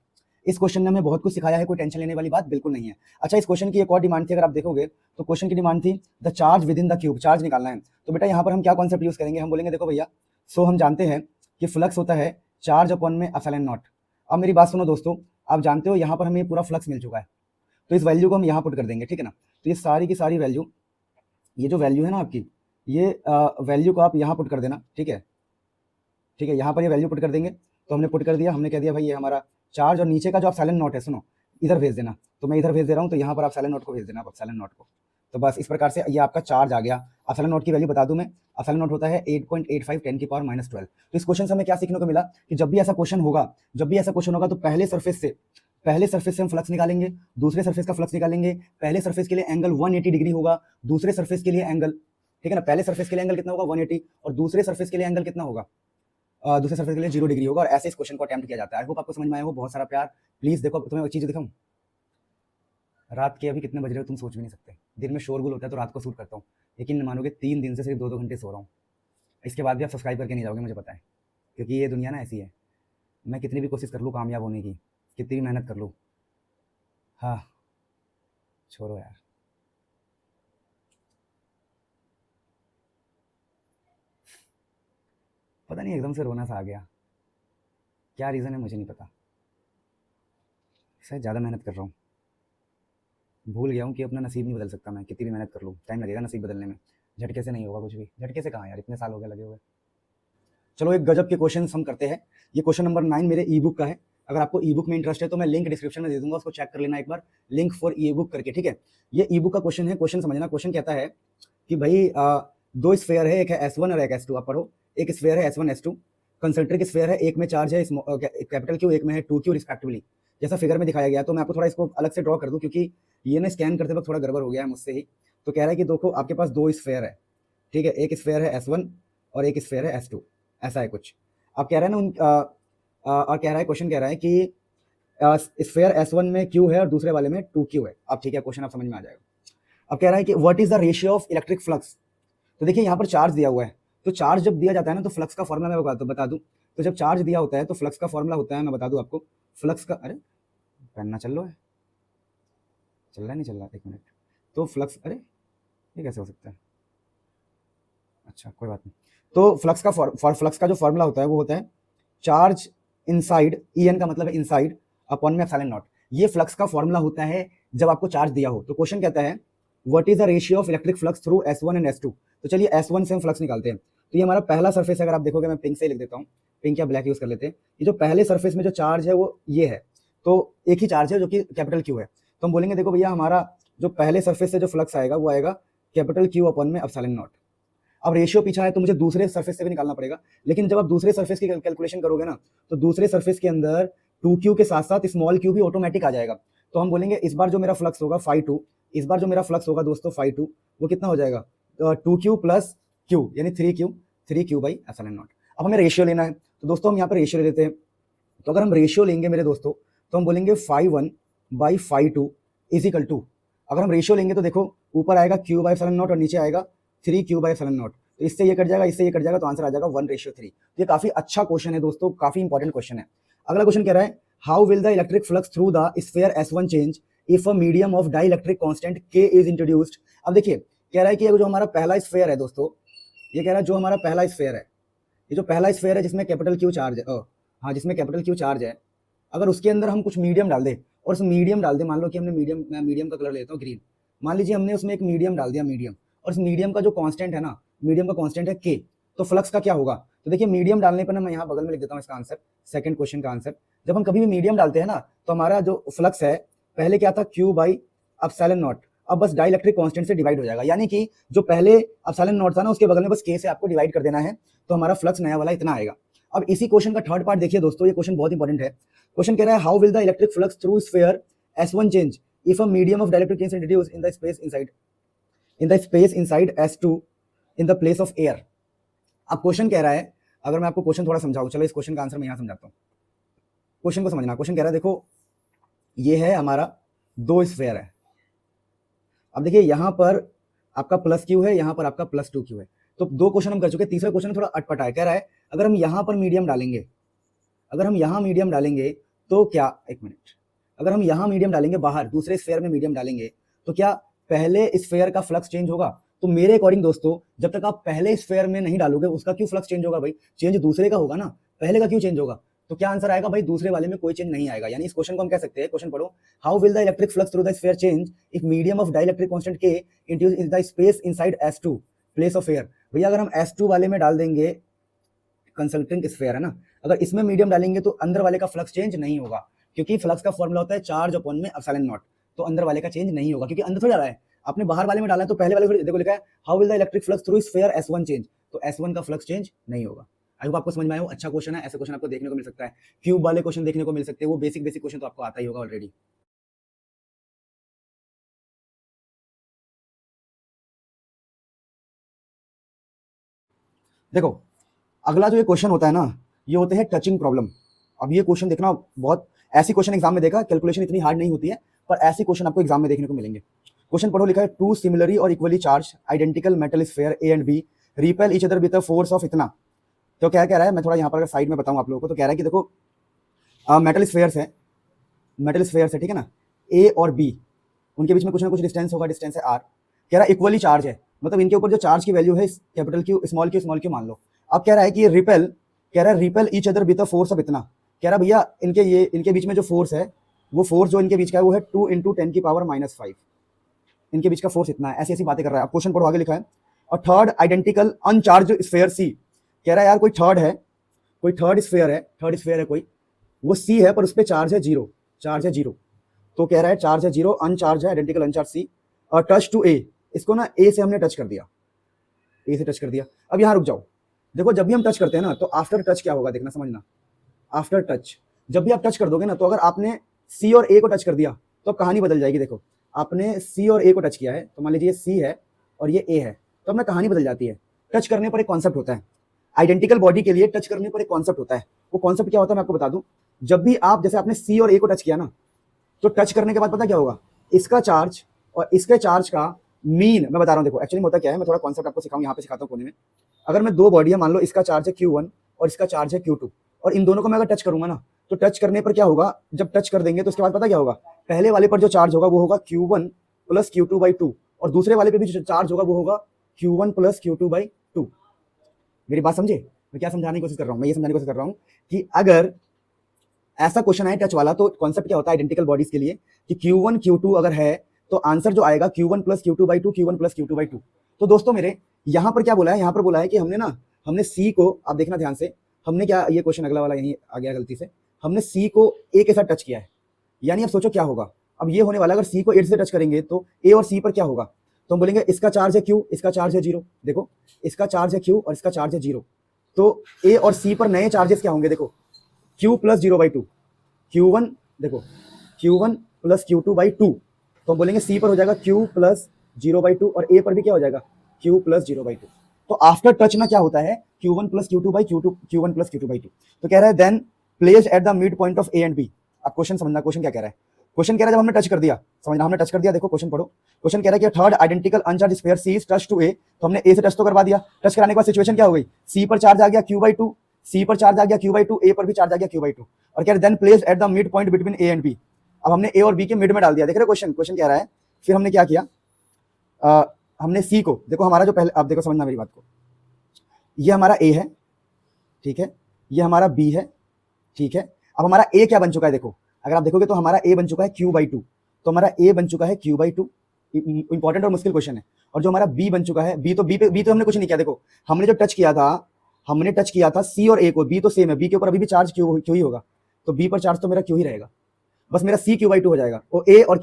इस क्वेश्चन ने हमें बहुत कुछ सिखाया है, कोई टेंशन लेने वाली बात बिल्कुल नहीं है। अच्छा, इस क्वेश्चन की एक और डिमांड थी, अगर आप देखोगे तो क्वेश्चन की डिमांड थी the charge with in the cube, charge निकालना है। तो बेटा यहाँ पर हम क्या कॉन्सेप्ट यूज करेंगे, हम बोलेंगे देखो भैया, सो हम जानते हैं कि फ्लक्स होता है चार्ज अपॉन में एप्सिलॉन नॉट। अब मेरी बात सुनो दोस्तों, आप जानते हो यहाँ पर हमें पूरा फ्लक्स मिल चुका है, तो इस वैल्यू को हम यहाँ पुट कर देंगे, ठीक है ना। तो ये सारी की सारी वैल्यू, ये जो वैल्यू है ना आपकी, ये वैल्यू को आप यहाँ पुट कर देना, ठीक है, ठीक है, यहाँ पर ये वैल्यू पुट कर देंगे। तो हमने पुट कर दिया, हमने कह दिया भाई ये हमारा चार्ज, और नीचे का जो एप्सिलॉन नॉट है, सुनो इधर भेज देना, तो मैं इधर भेज दे रहा हूँ, तो यहाँ पर एप्सिलॉन नॉट को भेज देना, एप्सिलॉन नॉट को। तो बस इस प्रकार से ये आपका चार्ज आ गया। एप्सिलॉन नॉट की वैल्यू बता दूं मैं, एप्सिलॉन नॉट होता है 8.85 10 की पावर -12। तो इस क्वेश्चन से हमें क्या सीखने को मिला कि जब भी ऐसा क्वेश्चन होगा, तो पहले सरफेस से हम फ्लक्स निकालेंगे, दूसरे सरफेस का फ्लक्स निकालेंगे। पहले सरफेस के लिए एंगल 180 डिग्री होगा, दूसरे सरफेस के लिए एंगल, ठीक है ना, पहले सरफेस के लिए एंगल कितना होगा 180, और दूसरे सरफेस के लिए एंगल कितना होगा, दूसरे सरफेस के लिए 0 डिग्री होगा। और ऐसे इस क्वेश्चन को अटेम्प्ट किया जाता है। आई होप आपको समझ में आया हो, बहुत सारा प्यार। प्लीज देखो, तुम्हें एक चीज दिखाऊं, रात के अभी कितने बज रहे हो तुम सोच भी नहीं सकते। दिन में शोरगुल होता है तो रात को शूट करता हूँ। यकीन नहीं मानोगे 3 दिन से सिर्फ 2-2 घंटे सो रहा हूँ। इसके बाद भी आप सब्सक्राइब करके नहीं जाओगे, मुझे पता है। क्योंकि ये दुनिया ना ऐसी है, मैं कितनी भी कोशिश कर लूँ कामयाब होने की, कितनी भी मेहनत कर लूँ, हाँ, छोड़ो यार। पता नहीं एकदम से रोना सा आ गया, क्या रीज़न है मुझे नहीं पता। शायद ज़्यादा मेहनत कर रहा हूँ। भूल गया हूँ कि अपना नसीब नहीं बदल सकता मैं, कितनी भी मेहनत कर लूँ, टाइम लगेगा नसीब बदलने में। झटके से नहीं होगा कुछ भी, झटके से कहाँ यार, इतने साल हो गए लगे हुए। चलो एक गजब के क्वेश्चन हम करते हैं। ये क्वेश्चन नंबर 9 मेरे ई बुक का है। अगर आपको ई बुक में इंटरेस्ट है तो मैं लिंक डिस्क्रिप्शन में दे दूंगा, उसको चेक कर लेना एक बार, लिंक फॉर ई बुक करके, ठीक है। ये ई बुक का क्वेश्चन है, क्वेश्चन समझना। क्वेश्चन कहता है कि भाई दो स्फेयर है, एक है S1 और एक S2, आप पढ़ो। एक स्फेयर है S1 S2, कंसेंट्रिक स्फेयर है, एक में चार्ज है कैपिटल Q, एक में है 2Q रिस्पेक्टिवली, जैसा फिगर में दिखाया गया। तो मैं आपको थोड़ा इसको अलग से ड्रॉ कर दूं, क्योंकि ये ना स्कैन करते वक्त थोड़ा गड़बड़ हो गया है मुझसे ही। तो कह रहा है कि देखो आपके पास दो स्फेयर है, ठीक है, एक स्फेयर है S1 और एक स्फेयर है S2, ऐसा है कुछ। अब कह रहा है ना और कह रहा है, क्वेश्चन कह रहा है कि स्फेयर S1 में Q है और दूसरे वाले में 2Q है। अब ठीक है, क्वेश्चन आप समझ में आ जाएगा। अब कह रहा है कि what is the ratio of electric flux. तो देखिए यहाँ पर चार्ज दिया हुआ है, तो चार्ज जब दिया जाता है ना तो फ्लक्स का फॉर्मूला मैं बता दूं। तो जब चार्ज दिया होता है तो फ्लक्स का फॉर्मूला होता है, मैं बता दूं आपको, फ्लक्स का, अरे पेन ना चल रहा है, चल रहा नहीं चल रहा, एक मिनट। तो फ्लक्स, अरे ये कैसे हो सकता है, अच्छा कोई बात नहीं। तो फ्लक्स का फ्लक्स का जो फॉर्मूला होता है वो होता है चार्ज इनसाइड, ई एन का मतलब है इनसाइड, अपॉन में एप्सिलॉन नॉट। ये फ्लक्स का फॉर्मूला होता है जब आपको चार्ज दिया हो। तो क्वेश्चन कहता है what is the ratio of electric flux through S1 and S2। तो चलिए S1 से हम फ्लक्स निकालते हैं। तो ये हमारा पहला सरफेस है, अगर आप देखोगे मैं पिंक से लिख देता हूँ, पिंक या ब्लैक यूज कर लेते हैं। ये जो पहले सरफेस में जो चार्ज है वो ये है, तो एक ही चार्ज है जो कि कैपिटल Q है। तो हम बोलेंगे देखो भैया हमारा जो पहले सरफेस से जो फ्लक्स आएगा वो आएगा कैपिटल Q अपॉन में एप्सिलॉन नॉट। अब रेशियो पीछा है तो मुझे दूसरे सरफेस से भी निकालना पड़ेगा, लेकिन जब आप दूसरे सरफेस की कैलकुलेशन करोगे ना तो दूसरे सरफेस के अंदर 2Q के साथ साथ स्मॉल q भी ऑटोमेटिक आ जाएगा। तो हम बोलेंगे इस बार जो मेरा फ्लक्स होगा φ2, इस बार जो मेरा फ्लक्स होगा दोस्तों φ2, वो कितना हो जाएगा 2Q प्लस Q, यानी 3Q बाई एप्सिलॉन नॉट। अब हमें रेशियो लेना है, तो दोस्तों हम यहाँ पर रेशियो ले लेते हैं। तो अगर हम रेशियो लेंगे मेरे दोस्तों तो हम बोलेंगे φ1 बाई φ2 इज इक्वल टू, अगर हम रेशियो लेंगे तो देखो ऊपर आएगा Q बाई एप्सिलॉन नॉट और नीचे आएगा 3Q बाई एप्सिलॉन नॉट। तो इससे ये कट जाएगा, इससे ये कट जाएगा, तो आंसर आ जाएगा 1:3। तो ये काफी अच्छा क्वेश्चन है दोस्तों, काफी इंपॉर्टेंट क्वेश्चन है। अगला क्वेश्चन कह रहा है how will the electric flux through the sphere S1 change if a medium of dielectric constant K is introduced. अब देखिए कह रहा है कि जो हमारा पहला स्फीयर है दोस्तों, ये कह रहा है जो हमारा पहला स्फीयर है, ये जो पहला स्फीयर है जिसमें कैपिटल Q चार्ज है, हाँ जिसमें कैपिटल Q चार्ज है, अगर उसके अंदर हम कुछ मीडियम डाल दें और उस मीडियम डाल दें, मान लो कि हमने मीडियम, मैं मीडियम का कलर लेता हूँ ग्रीन, मान लीजिए हमने उसमें एक मीडियम डाल दिया, मीडियम, और उस मीडियम का जो कांस्टेंट है ना, मीडियम का कांस्टेंट है K, तो फ्लक्स का क्या होगा। तो देखिए मीडियम डालने पर ना मैं यहाँ बगल में लिख देता हूँ इसका आंसर, सेकंड क्वेश्चन का आंसर। जब हम कभी भी मीडियम डालते हैं ना तो हमारा जो फ्लक्स है पहले क्या था Q बाई एप्सिलॉन नॉट, अब बस डाइलेक्ट्रिक कांस्टेंट से डिवाइड हो जाएगा, यानी कि जो पहले एप्सिलॉन नॉट था ना उसके बगल में बस K से आपको डिवाइड कर देना है, तो हमारा फ्लक्स नया वाला इतना आएगा। अब इसी क्वेश्चन का थर्ड पार्ट देखिए दोस्तों, ये क्वेश्चन बहुत इंपॉर्टेंट है। क्वेश्चन कह रहा है how will the electric flux through sphere S1 change if a medium of dielectric is introduced in the space inside S2 in the place of air. अब question कह रहा है, अगर मैं आपको क्वेश्चन थोड़ा समझाऊं, चलो इस क्वेश्चन का आंसर मैं यहाँ समझाता हूँ। क्वेश्चन को समझना, क्वेश्चन कह रहा है देखो ये है हमारा दो स्फीयर है। अब देखिए यहाँ पर आपका प्लस Q है, यहाँ पर आपका प्लस 2Q है। तो दो क्वेश्चन हम कर चुके, तीसरा क्वेश्चन थोड़ा अटपटा है। कह रहा है अगर हम यहाँ पर मीडियम डालेंगे, अगर हम यहाँ मीडियम डालेंगे तो क्या, एक मिनट, अगर हम यहाँ मीडियम डालेंगे, बाहर दूसरे स्फीयर में मीडियम डालेंगे तो क्या पहले स्फीयर का फ्लक्स चेंज होगा। तो मेरे अकॉर्डिंग दोस्तों जब तक आप पहले स्फीयर में नहीं डालोगे उसका क्यों फ्लक्स चेंज होगा भाई, चेंज दूसरे का होगा ना, पहले का क्यों चेंज होगा। तो क्या आंसर आएगा भाई, दूसरे वाले में कोई चेंज नहीं आएगा। यानी इस क्वेश्चन को हम कह सकते हैं, क्वेश्चन पढ़ो, how will the electric flux through the sphere change if medium of dielectric constant K introduced in the space inside S2 place of air. भैया अगर हम S2 वाले में डाल देंगे, कंसल्टिंग स्फीयर है ना, अगर इसमें मीडियम डालेंगे तो अंदर वाले का फ्लक्स चेंज नहीं होगा, क्योंकि फ्लक्स का फॉर्मूला होता है चार्ज अपॉन में एप्सिलॉन नॉट। तो अंदर वाले का चेंज नहीं होगा क्योंकि अंदर थोड़ा डाला है, आपने बाहर वाले में डाला है, तो पहले वाले देखो लिखा है how will the electric flux through sphere S1 change, तो S1 का फ्लक्स चेंज नहीं होगा। आई होप आपको समझ में आया हो, अच्छा क्वेश्चन है, ऐसे क्वेश्चन आपको देखने को मिल सकता है, क्यूब वाले क्वेश्चन देखने को मिल सकते हैं, वो बेसिक क्वेश्चन तो आपको आता ही होगा ऑलरेडी। देखो अगला जो ये क्वेश्चन होता है ना, ये होते हैं टचिंग प्रॉब्लम। अब ये क्वेश्चन देखना, बहुत ऐसी क्वेश्चन एग्जाम में देखा, कैलकुलेशन इतनी हार्ड नहीं होती है, पर ऐसे क्वेश्चन आपको एग्जाम में देखने को मिलेंगे। क्वेश्चन पढ़ो, लिखा है टू सिमिलरली और equally charge identical metal sphere A and B repel each other with a force of इतना। तो क्या कह रहा है, मैं थोड़ा यहाँ पर अगर साइड में बताऊँ आप लोगों को, तो कह रहा है कि देखो मेटल स्फीयर्स है, ठीक है ना, ए और बी, उनके बीच में कुछ ना कुछ डिस्टेंस होगा, डिस्टेंस है आर। कह रहा है इक्वली चार्ज है, मतलब इनके ऊपर जो चार्ज की वैल्यू है कैपिटल क्यू स्मॉल क्यू मान लो। अब कह रहा है कि repel each other with a force of इतना। कह रहा है भैया इनके बीच में जो फोर्स है, वो फोर्स जो इनके बीच का है वो है 2 × 10⁻⁵। इनके बीच का फोर्स इतना है, ऐसी ऐसी बातें कर रहा है। अब क्वेश्चन पढ़ो, आगे लिखा है और थर्ड आइडेंटिकल अनचार्ज स्फीयर सी। कह रहा है यार कोई थर्ड स्फीयर है कोई, वो सी है पर उस पर चार्ज है जीरो। तो कह रहा है चार्ज है जीरो, अनचार्ज है, आइडेंटिकल अनचार्ज सी, और टच टू ए, इसको ना ए से हमने टच कर दिया, अब यहाँ रुक जाओ। देखो जब भी हम टच करते हैं ना, तो आफ्टर टच क्या होगा देखना, समझना। आफ्टर टच जब भी आप टच कर दोगे ना, तो अगर आपने सी और ए को टच कर दिया तो अब कहानी बदल जाएगी। देखो आपने सी और ए को टच किया है, तो मान लीजिए ये सी है और ये ए है, तो अब ना कहानी बदल जाती है। टच करने पर एक कॉन्सेप्ट होता है, आइडेंटिकल बॉडी के लिए टच करने पर एक कॉन्सेप्ट होता है। वो कॉन्सेप्ट क्या होता है मैं आपको बता दूं। जब भी आप जैसे आपने सी और ए को टच किया ना, तो टच करने के बाद पता क्या होगा, इसका चार्ज और इसके चार्ज का मीन मैं बता रहा हूँ। देखो एक्चुअली होता क्या है, मैं थोड़ा कॉन्सेप्ट आपको सिखाऊं, यहाँ पे सिखाता हूँ कोने में। अगर मैं दो बॉडी है, मान लो इसका चार्ज है Q1 और इसका चार्ज है Q2, और इन दोनों को मैं अगर टच करूंगा ना, तो टच करने पर क्या होगा, जब टच कर देंगे तो उसके बाद पता क्या होगा, पहले वाले पर जो चार्ज होगा वो होगा Q1 + Q2/2, और दूसरे वाले पे भी जो चार्ज होगा वो होगा Q1 + Q2/2। मेरी बात समझे, मैं क्या समझाने की कोशिश कर रहा हूँ, मैं ये समझाने की कोशिश कर रहा हूँ कि अगर ऐसा क्वेश्चन है टच वाला, तो कॉन्सेप्ट क्या होता है आइडेंटिकल बॉडीज के लिए कि Q1 Q2 अगर है, तो आंसर जो आएगा Q1 + Q2/2, Q1 + Q2/2। तो दोस्तों मेरे यहाँ पर क्या बोला है, यहाँ पर बोला है कि हमने सी को, आप देखना ध्यान से, हमने क्या, ये क्वेश्चन अगला वाला यहीं आ गया गलती से, हमने सी को ए के साथ टच किया है। यानी अब सोचो क्या होगा, अब ये होने वाला, अगर सी को ए से टच करेंगे तो ए और सी पर क्या होगा, तो हम बोलेंगे इसका चार्ज है क्यू, इसका चार्ज है जीरो। देखो इसका चार्ज है क्यू और इसका चार्ज है जीरो, तो ए और सी पर नए चार्जेस क्या होंगे, देखो Q + 0/2, Q1 देखो Q1 + Q2/2, तो हम बोलेंगे सी पर हो जाएगा Q + 0/2 और ए पर भी क्या हो जाएगा Q + 0/2। तो आफ्टर टच ना क्या होता है, Q1 + Q2/2, Q1 + Q2/2। तो कह रहा है then placed at the mid point of A and B. अब क्वेश्चन समझना, क्वेश्चन क्या कह रहा है, क्वेश्चन कह रहा है जब हमने टच कर दिया, समझना, हमने टच कर दिया, देखो क्वेश्चन पढ़ो। क्वेश्चन कह रहा है कि third identical uncharge sphere C is touch to A, तो हमने ए से टच तो करवा दिया। टच कराने के बाद सिचुएशन क्या हो गई, सी पर चार्ज आ गया Q/2, सी पर चार्ज आ गया Q/2, ए पर भी चार्ज आ गया Q/2, और कह रहे then placed at the mid point between A and B. अब हमने ए और बी के मिड में डाल दिया। देख रहे क्वेश्चन कह रहा है, फिर हमने क्या किया, हमने सी को, देखो हमारा जो पहले, अब देखो समझना मेरी बात को, ये हमारा ए है, ठीक है, ये हमारा बी है, ठीक है। अब हमारा ए क्या बन चुका है, देखो अगर आप देखोगे तो हमारा ए बन चुका है Q/2, तो हमारा ए बन चुका है Q/2, इंपॉर्टेंट और मुश्किल क्वेश्चन है। और जो हमारा बी बन चुका है, बी तो हमने कुछ नहीं किया। देखो हमने जो टच किया था, हमने टच किया था सी और ए को, बी तो सेम है, बी के ऊपर अभी भी चार्ज क्यू ही होगा, तो बी पर चार्ज तो मेरा क्यू ही रहेगा, बस मेरा सी Q/2 हो जाएगा, और ए और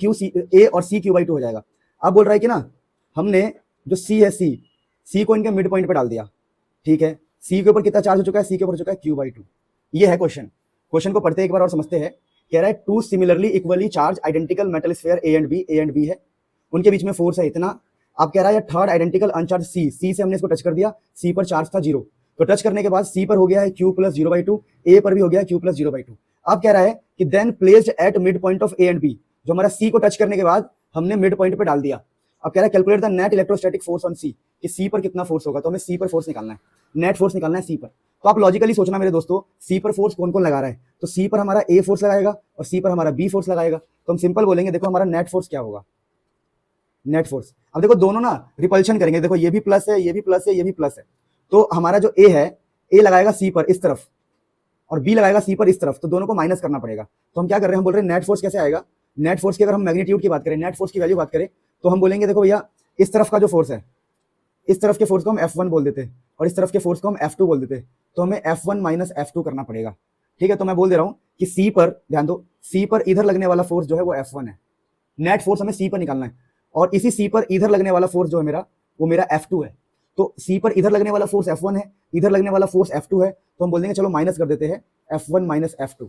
सी Q/2 हो जाएगा। अब बोल रहा है कि ना हमने जो सी है, सी को इनके मिड पॉइंट पे डाल दिया, ठीक है। सी के ऊपर कितना चार्ज हो चुका है, सी के ऊपर हो चुका है Q/2। ये है क्वेश्चन को पढ़ते एक बार और समझते हैं। कह रहा है two similarly equally charge identical metal sphere A and B है, उनके बीच में फोर्स है इतना। अब कह रहा है थर्ड आइडेंटिकल अनचार्ज सी से हमने इसको टच कर दिया, सी पर चार्ज था जीरो, तो टच करने के बाद सी पर हो गया है Q + 0/2, ए पर भी हो गया है Q + 0/2। अब कह रहा है कि then placed at mid point of A and B, जो हमारा सी को टच करने के बाद हमने मिड पॉइंट पे डाल दिया। अब कह रहा है calculate the net electrostatic force on C, कि सी पर कितना फोर्स होगा, तो हमें सी पर फोर्स निकालना है, नेट फोर्स निकालना है सी पर। तो आप लॉजिकली सोचना मेरे दोस्तों, सी पर फोर्स कौन कौन लगा रहा है, तो सी पर हमारा ए फोर्स लगाएगा और सी पर हमारा बी फोर्स लगाएगा। तो हम सिंपल बोलेंगे, देखो हमारा नेट फोर्स क्या होगा, नेट फोर्स। अब देखो दोनों ना रिपल्शन करेंगे, देखो ये भी प्लस है, ये भी प्लस है, ये भी प्लस है, तो हमारा जो ए है, ए लगाएगा सी पर इस तरफ और बी लगाएगा सी पर इस तरफ, तो दोनों को माइनस करना पड़ेगा। तो हम क्या कर रहे हैं, हम बोल रहे हैं नेट फोर्स कैसे आएगा। नेट फोर्स की अगर हम मैग्नीट्यूड की बात करें, नेट फोर्स की वैल्यू बात करें, तो हम बोलेंगे देखो भैया इस तरफ का जो फोर्स है, इस तरफ के फोर्स को हम F1 बोल देते हैं और इस तरफ के फोर्स को हम F2 बोल देते हैं, तो हमें F1 - F2 करना पड़ेगा, ठीक है। तो मैं बोल दे रहा हूं कि सी पर ध्यान दो, सी पर इधर लगने वाला फोर्स जो है वो F1 है, नेट फोर्स हमें सी पर निकालना है, और इसी सी पर इधर लगने वाला फोर्स जो है मेरा, वो मेरा F2 है। तो सी पर इधर लगने वाला फोर्स F1 है, इधर लगने वाला फोर्स F2 है, तो हम बोल देंगे चलो माइनस कर देते हैं F1 - F2,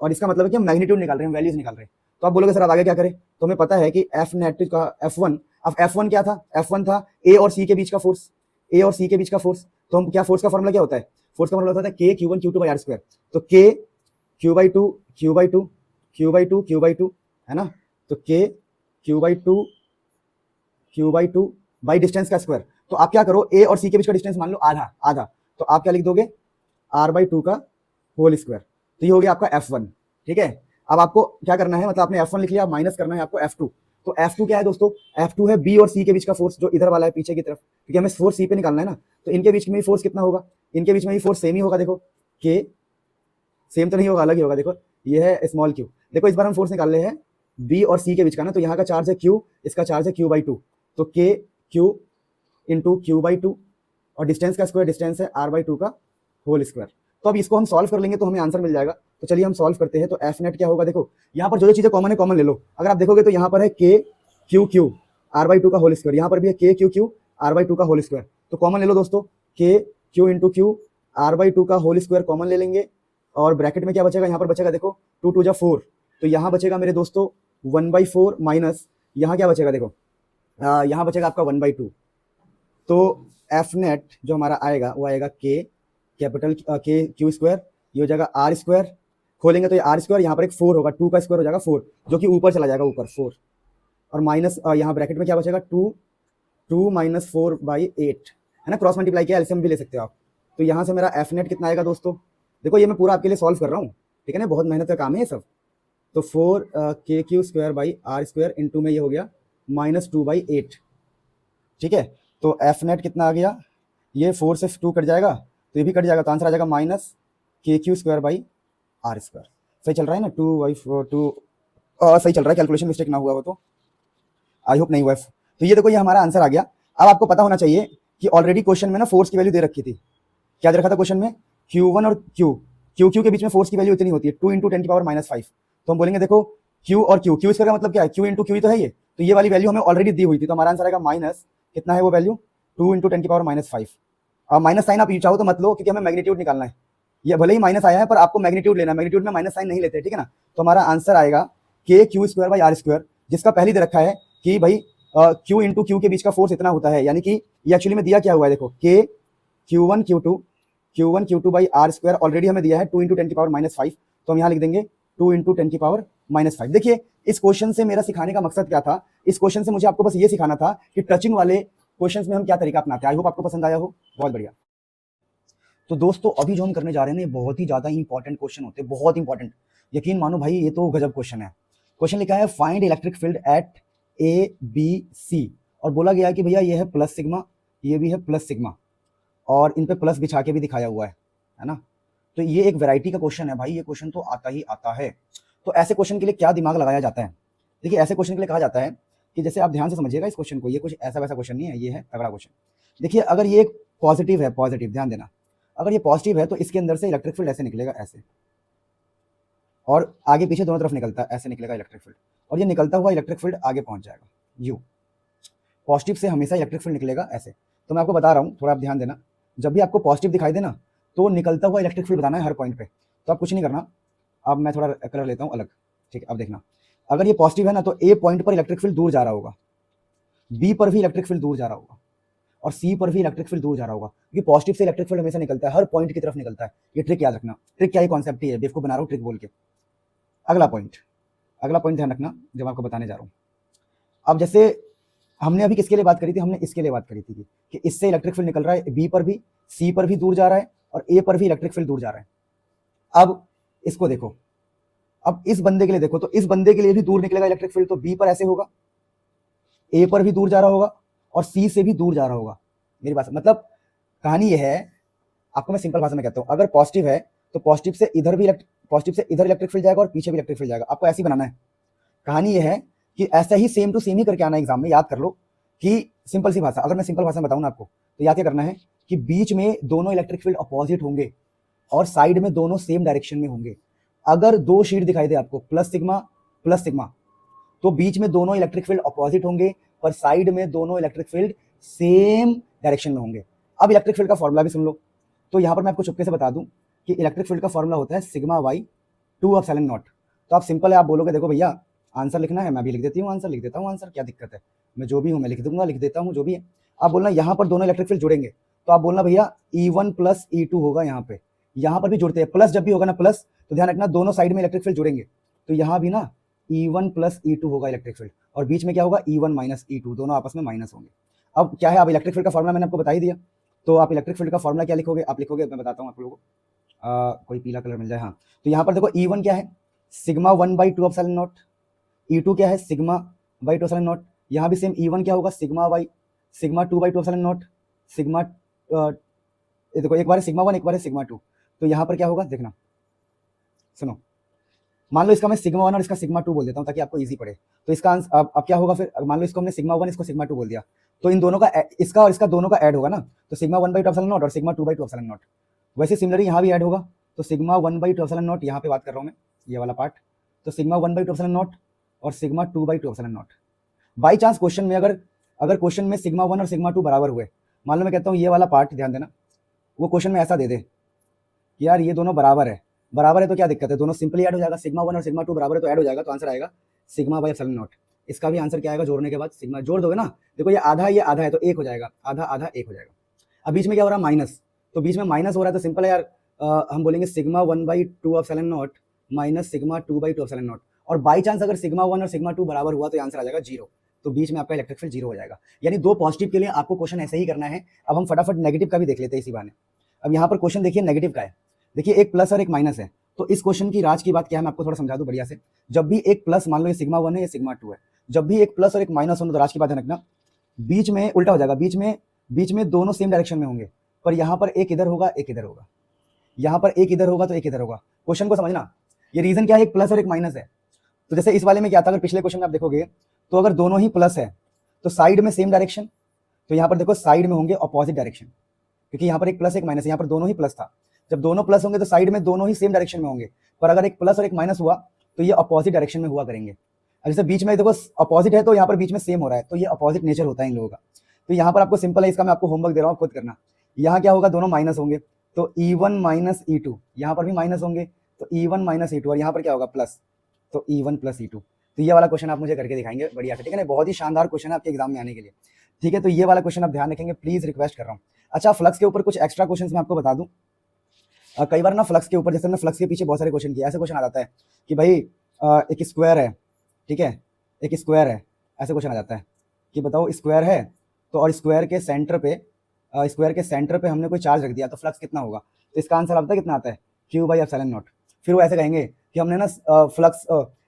और इसका मतलब है कि हम मैग्नीट्यूड निकाल रहे हैं, वैल्यूज निकाल रहे हैं। तो आप बोलोगे सर अब आगे क्या करें, तो हमें पता है कि F नेट का F1, अब F1 क्या था, F1 था ए और सी के बीच का फोर्स, ए और सी के बीच का फोर्स। तो हम क्या, फोर्स का फॉर्मूला क्या होता है, फोर्स का फॉर्मूला होता है K Q1 Q2/r², तो K Q/2 है ना, तो k q/2 बाई डिस्टेंस का स्क्वायर। तो आप क्या करो, a और c के बीच का डिस्टेंस मान लो आधा आधा, तो आप क्या लिख दोगे r/2 का होल स्क्वायर। तो ये हो गया आपका f1। ठीक है, अब आपको क्या करना है, मतलब आपने f1 लिख लिया, माइनस करना है आपको f2। तो f2 क्या है दोस्तों, f2 है b और c के बीच का फोर्स, जो इधर वाला है पीछे की तरफ, क्योंकि हमें फोर्स c पे निकालना है ना। तो इनके बीच में भी फोर्स कितना होगा, इनके बीच में भी फोर्स सेम ही होगा। देखो k सेम तो नहीं होगा, अलग ही होगा। देखो ये है स्मॉल q, देखो इस बार हम फोर्स निकाल रहे हैं b और c के बीच का ना, तो यहाँ का चार्ज है q, इसका चार्ज है q/2, तो k q इंटू q/2 और डिस्टेंस का स्क्वायर, डिस्टेंस है r/2 का होल स्क्वायर। तो अब इसको हम सॉल्व कर लेंगे तो हमें आंसर मिल जाएगा। तो चलिए हम सॉल्व करते हैं। तो एफ नेट क्या होगा, देखो यहाँ पर जो जो चीजें कॉमन है कॉमन ले लो। अगर आप देखोगे तो यहाँ पर है k q r/2 का होल स्क्वायर, यहाँ पर भी है k q r/2 का होल स्क्वायर। तो कॉमन ले लो दोस्तों, k q into q r/2 का होल स्क्वायर कॉमन ले लेंगे, और ब्रैकेट में क्या बचेगा, यहाँ पर बचेगा देखो 2 2 जा 4, तो यहाँ बचेगा मेरे दोस्तों 1/4 माइनस यहाँ क्या बचेगा, देखो यहाँ बचेगा आपका 1/2। तो एफ नेट जो हमारा आएगा वो आएगा k capital k q square, ये हो जाएगा r स्क्वायर, खोलेंगे तो ये r स्क्वायर, यहाँ पर एक 4 होगा, 2 का स्क्वायर हो जाएगा 4, जो कि ऊपर चला जाएगा ऊपर 4, और माइनस यहाँ ब्रैकेट में क्या बचेगा 2 माइनस 4/8 है ना, क्रॉस मल्टीप्लाई किया, एलसीएम भी ले सकते हो आप। तो यहाँ से मेरा एफ नेट कितना आएगा दोस्तों, देखो ये मैं पूरा आपके लिए सॉल्व कर रहा हूँ, ठीक है ना, बहुत मेहनत का काम है ये सब। तो 4 k q square by r square into में ये हो गया -2/8। ठीक है, तो एफ नेट कितना आ गया, ये 4 से 2 कट जाएगा तो ये भी कट जाएगा, तो आंसर आ जाएगा -kq square by r square. सही चल रहा है ना, 2 सही चल रहा है, कैलकुलेशन मिस्टेक ना हुआ हो तो, आई होप नहीं हुआ। तो ये देखो ये हमारा आंसर आ गया। अब आपको पता होना चाहिए कि ऑलरेडी क्वेश्चन में ना फोर्स की वैल्यू दे रखी थी। क्या दे रखा था क्वेश्चन में, q1 और q के बीच में फोर्स की वैल्यू इतनी होती है 2 × 10⁻⁵। तो हम बोलेंगे देखो q और q स्क्वायर का मतलब क्या है, q इंटू क्यू ही तो है ये, तो ये वाली वैल्यू हमें ऑलरेडी दी हुई थी, तो हमारा आंसर आएगा माइनस कितना है वो वैल्यू 2 × 10⁻⁵। अब माइनस साइन आप चाहो तो मत लो, क्योंकि हमें मैग्नीट्यूड निकालना है। ये भले ही माइनस आया है पर आपको मैग्नीट्यूड लेना है, मैग्नीट्यूड में माइनस साइन नहीं लेते, ठीक है ना। तो हमारा आंसर आएगा k q square by r square, जिसका पहले दे रखा है कि भाई q इंटू क्यू के बीच का फोर्स इतना होता है, यानी कि ये एक्चुअली में दिया क्या हुआ है, देखो k q1 q2 by r square already हमें दिया है 2 × 10⁻⁵, तो हम यहाँ लिख देंगे 2 × 10⁻⁵। देखिए इस क्वेश्चन से मेरा सिखाने का मकसद क्या था, इस क्वेश्चन से मुझे आपको बस ये सिखाना था कि टचिंग वाले क्वेश्चंस में हम क्या तरीका अपनाते हैं। आई होप आपको पसंद आया हो, बहुत बढ़िया। तो दोस्तों अभी जो हम करने जा रहे हैं ये बहुत ही ज्यादा इंपॉर्टेंट क्वेश्चन होते हैं, बहुत इंपॉर्टेंट, यकीन मानो भाई ये तो गजब क्वेश्चन है। क्वेश्चन लिखा है find electric field at ABC, और बोला गया है कि भैया ये है प्लस सिग्मा, ये भी है प्लस सिग्मा, और इन पे प्लस बिछा के भी दिखाया हुआ है ना। तो ये एक वैरायटी का क्वेश्चन है भाई, ये क्वेश्चन तो आता ही आता है। तो ऐसे क्वेश्चन के लिए क्या दिमाग लगाया जाता है, देखिए ऐसे क्वेश्चन के लिए कहा जाता है कि जैसे आप ध्यान से समझिएगा इस क्वेश्चन को, ये कुछ ऐसा वैसा क्वेश्चन नहीं है, ये है तगड़ा क्वेश्चन। देखिए अगर ये एक पॉजिटिव है, पॉजिटिव ध्यान देना, अगर ये पॉजिटिव है तो इसके अंदर से इलेक्ट्रिक फील्ड ऐसे निकलेगा, ऐसे, और आगे पीछे दोनों तरफ निकलता है, ऐसे निकलेगा इलेक्ट्रिक फील्ड, और ये निकलता हुआ इलेक्ट्रिक फील्ड आगे पहुंच जाएगा यू। पॉजिटिव से हमेशा इलेक्ट्रिक फील्ड निकलेगा ऐसे। तो मैं आपको बता रहा हूँ, थोड़ा आप ध्यान देना, जब भी आपको पॉजिटिव दिखाई देना तो निकलता हुआ इलेक्ट्रिक फील्ड बताना है हर पॉइंट पे। तो आप कुछ नहीं करना, अब मैं थोड़ा कलर लेता हूँ अलग, ठीक है। अब देखना, अगर ये पॉजिटिव है ना तो ए पॉइंट पर इलेक्ट्रिक फील्ड दूर जा रहा होगा, बी पर भी इलेक्ट्रिक फील्ड दूर जा रहा होगा, और सी पर भी इलेक्ट्रिक फील्ड दूर जा रहा होगा, क्योंकि पॉजिटिव से इलेक्ट्रिक फील्ड हमेशा निकलता है, हर पॉइंट की तरफ निकलता है। ये ट्रिक याद रखना, ट्रिक क्या है, कॉन्सेप्ट ही है, बेवकूफ बना रहा हूँ ट्रिक बोल के। अगला पॉइंट ध्यान रखना जब आपको बताने जा रहा हूँ। अब जैसे हमने अभी किसके लिए बात करी थी, हमने इसके लिए बात करी थी कि इससे इलेक्ट्रिक फील्ड निकल रहा है, बी पर भी, सी पर भी दूर जा रहा है, और ए पर भी इलेक्ट्रिक फील्ड दूर जा रहा है। अब इसको देखो, अब इस बंदे के लिए देखो, तो इस बंदे के लिए भी दूर निकलेगा इलेक्ट्रिक फील्ड, तो बी पर ऐसे होगा, ए पर भी दूर जा रहा होगा, और सी से भी दूर जा रहा होगा। मेरी बात मतलब कहानी ये है, आपको मैं सिंपल भाषा में कहता हूँ, अगर पॉजिटिव है तो पॉजिटिव से इधर इलेक्ट्रिक फील्ड जाएगा और पीछे भी इलेक्ट्रिक फील्ड जाएगा। आपको ऐसे ही बनाना है। कहानी ये है कि ऐसा ही सेम टू सेम ही करके आना एग्जाम में, याद कर लो कि सिंपल सी भाषा, अगर मैं सिंपल भाषा में बताऊँ ना आपको, तो याद क्या करना है कि बीच में दोनों इलेक्ट्रिक फील्ड अपोजिट होंगे और साइड में दोनों सेम डायरेक्शन में होंगे। अगर दो शीट दिखाई दे आपको प्लस सिग्मा, तो बीच में दोनों इलेक्ट्रिक फील्ड अपोजिट होंगे पर साइड में दोनों इलेक्ट्रिक फील्ड सेम डायरेक्शन में होंगे। अब इलेक्ट्रिक फील्ड का फॉर्मूला भी सुन लो। तो यहाँ पर मैं आपको चुपके से बता दूं कि इलेक्ट्रिक फील्ड का फॉर्मूला होता है σy/2ε0। तो आप सिंपल है, आप बोलोगे देखो भैया आंसर लिखना है, मैं भी लिख देती हूँ आंसर, लिख देता हूँ आंसर, क्या दिक्कत है, मैं जो भी हूँ मैं लिख दूंगा, लिख देता हूँ जो भी है। आप बोलना यहाँ पर दोनों इलेक्ट्रिक फील्ड जुड़ेंगे, तो आप बोलना भैया E1 + E2 होगा, यहाँ पर भी जुड़ते हैं, प्लस जब भी होगा ना प्लस, तो ध्यान रखना दोनों साइड में इलेक्ट्रिक फील्ड जुड़ेंगे, तो यहाँ भी ना E1 प्लस E2 होगा इलेक्ट्रिक फील्ड, और बीच में क्या होगा E1 माइनस E2, दोनों आपस में माइनस होंगे। अब क्या है, अब इलेक्ट्रिक फील्ड का फॉर्मूला मैंने आपको बता ही दिया, तो आप इलेक्ट्रिक फील्ड का फॉर्मूला क्या लिखोगे, आप लिखोगे, मैं बताता हूँ आप लोगों को, कोई पीला कलर मिल जाए, हाँ। तो यहाँ पर देखो E1 क्या है, सिग्मा 1/2 एप्सिलॉन नॉट, E2 क्या है, सिग्मा बाई 2 एप्सिलॉन नॉट, यहाँ भी सेम E1 क्या होगा, सिग्मा 2/2 एप्सिलॉन नॉट, सिग्मा ये देखो, एक बार है सिग्मा 1, एक बार है सिग्मा 2, तो यहाँ पर क्या होगा देखना, सुनो, मान लो इसका मैं सिग्मा 1 और इसका सिग्मा 2 बोल देता हूँ ताकि आपको इजी पड़े। तो इसका आंसर अब क्या होगा, फिर मान लो इसको हमने सिग्मा 1 इसको सिग्मा 2 बोल दिया, तो इन दोनों का इसका और इसका दोनों का ऐड होगा ना, तो सिग्मा 1/2 एप्सिलॉन नॉट और सिग्मा 2/2 एप्सिलॉन नॉट। वैसे सिमिलरली यहाँ भी ऐड होगा, तो सिग्मा 1/2 एप्सिलॉन नॉट, यहाँ पे बात कर रहा हूँ मैं, ये वाला पार्ट, तो सिग्मा 1/2 एप्सिलॉन नॉट और sigma 2/2 epsilon not. By chance question में अगर क्वेश्चन में सिग्मा 1 और सिग्मा 2 बराबर हुए, मान लो मैं कहता हूँ ये वाला पार्ट ध्यान देना, वो क्वेश्चन में ऐसा दे दे कि यार ये दोनों बराबर है तो क्या दिक्कत है, दोनों सिंपली ऐड हो जाएगा, सिग्मा 1 और सिग्मा 2 बराबर है तो ऐड हो जाएगा, तो आंसर आएगा सिग्मा बाई एप्सिलॉन नॉट। इसका भी आंसर क्या आएगा, जोड़ने के बाद सिग्मा जोड़ दोगे ना, देखो ये आधा है तो एक हो जाएगा, आधा आधा एक हो जाएगा। अब बीच में क्या हो रहा है, माइनस, तो बीच में माइनस हो रहा है तो सिंपल है यार, हम बोलेंगे sigma 1/2 epsilon not minus sigma 2/2 epsilon not, और बाई चांस अगर सिग्मा 1 और सिग्मा 2 बराबर हुआ तो आंसर आ जाएगा 0, तो बीच में आपका इलेक्ट्रिक फील्ड 0 हो जाएगा। यानी दो पॉजिटिव के लिए आपको क्वेश्चन ऐसे ही करना है। अब हम फटाफट नेगेटिव का भी देख लेते हैं इसी बहाने। अब यहाँ पर क्वेश्चन देखिए नेगेटिव का है, देखिए एक प्लस और एक माइनस है, तो इस क्वेश्चन की राज की बात क्या है मैं आपको थोड़ा समझा दूं बढ़िया से। जब भी एक प्लस, मान लो ये सिग्मा 1 है, ये सिग्मा 2 है, जब भी एक प्लस और एक माइनस हो तो राज की बात ध्यान रखना, बीच में उल्टा हो जाएगा, बीच में दोनों सेम डायरेक्शन में होंगे, पर यहाँ पर एक इधर होगा एक इधर होगा, यहाँ पर एक इधर होगा तो एक इधर होगा। क्वेश्चन को समझना, ये रीजन क्या है, एक प्लस और एक माइनस है। तो जैसे इस वाले में क्या था, अगर पिछले क्वेश्चन में आप देखोगे तो अगर दोनों ही प्लस है तो साइड में सेम डायरेक्शन, तो यहाँ पर देखो साइड में होंगे अपोजिट डायरेक्शन, क्योंकि यहाँ पर एक प्लस एक माइनस है, यहाँ पर दोनों ही प्लस था। जब दोनों प्लस होंगे तो साइड में दोनों ही सेम डायरेक्शन में होंगे, पर अगर एक प्लस और एक माइनस हुआ तो ये अपोजिट डायरेक्शन में हुआ करेंगे। जैसे बीच में देखो अपोजिट है तो यहाँ पर बीच में सेम हो रहा है, तो ये अपोजिट नेचर होता है इन लोगों का। तो यहाँ पर आपको सिंपल है, इसका मैं आपको होमवर्क दे रहा हूँ, खुद करना। यहाँ क्या होगा, दोनों माइनस होंगे, तो E1 माइनस E2, यहाँ पर भी माइनस होंगे तो E1 माइनस E2, और यहाँ पर क्या होगा प्लस, तो E1 प्लस E2। तो ये वाला क्वेश्चन आप मुझे करके दिखाएंगे बढ़िया से, ठीक है ना, बहुत ही शानदार क्वेश्चन है आपके एग्जाम में आने के लिए, ठीक है। तो ये वाला क्वेश्चन आप ध्यान रखेंगे, प्लीज रिक्वेस्ट कर रहा हूँ। अच्छा, फ्लक्स के ऊपर कुछ एक्स्ट्रा क्वेश्चन मैं आपको बता दूं। कई बार ना फ्लक्स के ऊपर, जैसे हमने फ्लक्स के पीछे बहुत सारे क्वेश्चन किए, ऐसे क्वेश्चन आ जाता है कि भाई एक स्क्वायर है, ठीक है, एक स्क्वायर है, ऐसे क्वेश्चन आ जाता है कि बताओ स्क्वायर है तो, और स्क्वायर के सेंटर पे हमने कोई चार्ज रख दिया तो फ्लक्स कितना होगा। तो इसका आंसर आता है कितना आता है, Q/ε0। फिर वो ऐसे कहेंगे कि हमने ना फ्लक्स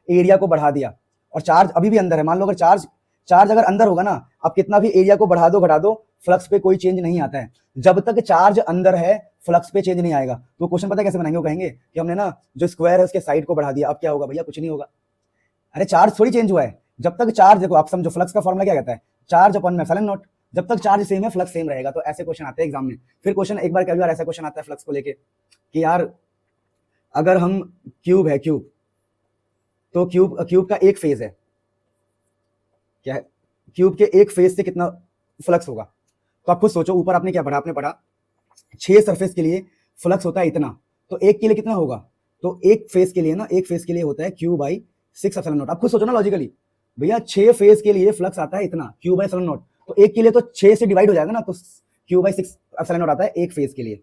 एरिया को बढ़ा दिया और चार्ज अभी भी अंदर है। मान लो अगर चार्ज अगर अंदर होगा ना, आप कितना भी एरिया को बढ़ा दो घटा दो, फ्लक्स पे कोई चेंज नहीं आता है। जब तक चार्ज अंदर है फ्लक्स पे चेंज नहीं आएगा। तो क्वेश्चन पता है कैसे बनाएंगे, वो कहेंगे कि हमने ना जो स्क्वायर है उसके साइड को बढ़ा दिया, अब क्या होगा भैया, कुछ नहीं होगा। अरे चार्ज थोड़ी चेंज हुआ है, जब तक चार्ज, देखो आप समझो फ्लक्स का फॉर्मूला क्या कहता है, चार्ज अपॉन एप्सिलॉन नॉट, जब तक चार्ज सेम है फ्लक्स सेम रहेगा। तो ऐसे क्वेश्चन आते हैं एग्जाम में। फिर क्वेश्चन एक बार कभी बार ऐसा क्वेश्चन आता है फ्लक्स को लेके कि यार अगर हम क्यूब है, तो क्यूब का एक फेज है, क्या है, क्यूब के एक फेज से कितना फ्लक्स होगा। तो आप खुद सोचो, ऊपर आपने क्या पढ़ा, आपने पढ़ा 6 सरफेस के लिए फ्लक्स होता है इतना, तो एक के लिए कितना होगा, तो एक फेज के लिए ना, एक फेज के लिए होता है Q/6 एप्सिलॉन नॉट। आप खुद सोचो ना लॉजिकली, भैया 6 फेज के लिए फ्लक्स आता है इतना Q/एप्सिलॉन नॉट, तो एक के लिए तो 6 से डिवाइड हो जाएगा ना, तो Q/6 एप्सिलॉन नॉट आता है एक फेज के लिए,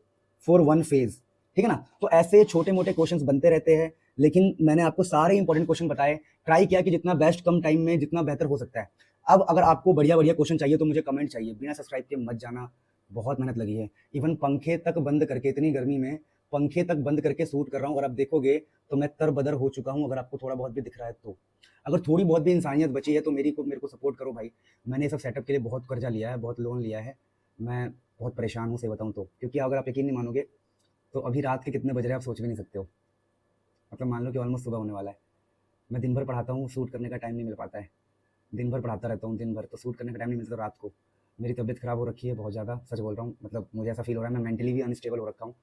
फॉर वन फेज, ठीक है ना। तो ऐसे छोटे मोटे क्वेश्चंस बनते रहते हैं, लेकिन मैंने आपको सारे इंपॉर्टेंट क्वेश्चन बताए, ट्राई किया कि जितना बेस्ट कम टाइम में जितना बेहतर हो सकता है। अब अगर आपको बढ़िया बढ़िया क्वेश्चन चाहिए तो मुझे कमेंट चाहिए, बिना सब्सक्राइब के मत जाना, बहुत मेहनत लगी है। इवन पंखे तक बंद करके, इतनी गर्मी में पंखे तक बंद करके शूट कर रहा हूँ। अगर आप देखोगे तो मैं तरबदर हो चुका हूँ, अगर आपको थोड़ा बहुत भी दिख रहा है तो, अगर थोड़ी बहुत भी इंसानियत बची है तो मेरे को सपोर्ट करो भाई। मैंने सब सेटअप के लिए बहुत कर्जा लिया है, बहुत लोन लिया है, मैं बहुत परेशान हूँ से बताऊँ तो। क्योंकि अगर आप यकीन नहीं मानोगे तो अभी रात के कितने बज रहे हैं आप सोच भी नहीं सकते हो। मतलब मान लो कि ऑलमोस्ट सुबह होने वाला है। मैं दिन भर पढ़ाता हूँ, शूट करने का टाइम नहीं मिल पाता है, दिन भर पढ़ाता रहता हूँ दिन भर, तो शूट करने का टाइम नहीं मिलता। रात को मेरी तबीयत ख़राब हो रखी है बहुत ज़्यादा, सच बोल रहा हूँ। मतलब मुझे ऐसा फील हो रहा है मैं मेंटली भी अनस्टेबल हो रखा हूँ,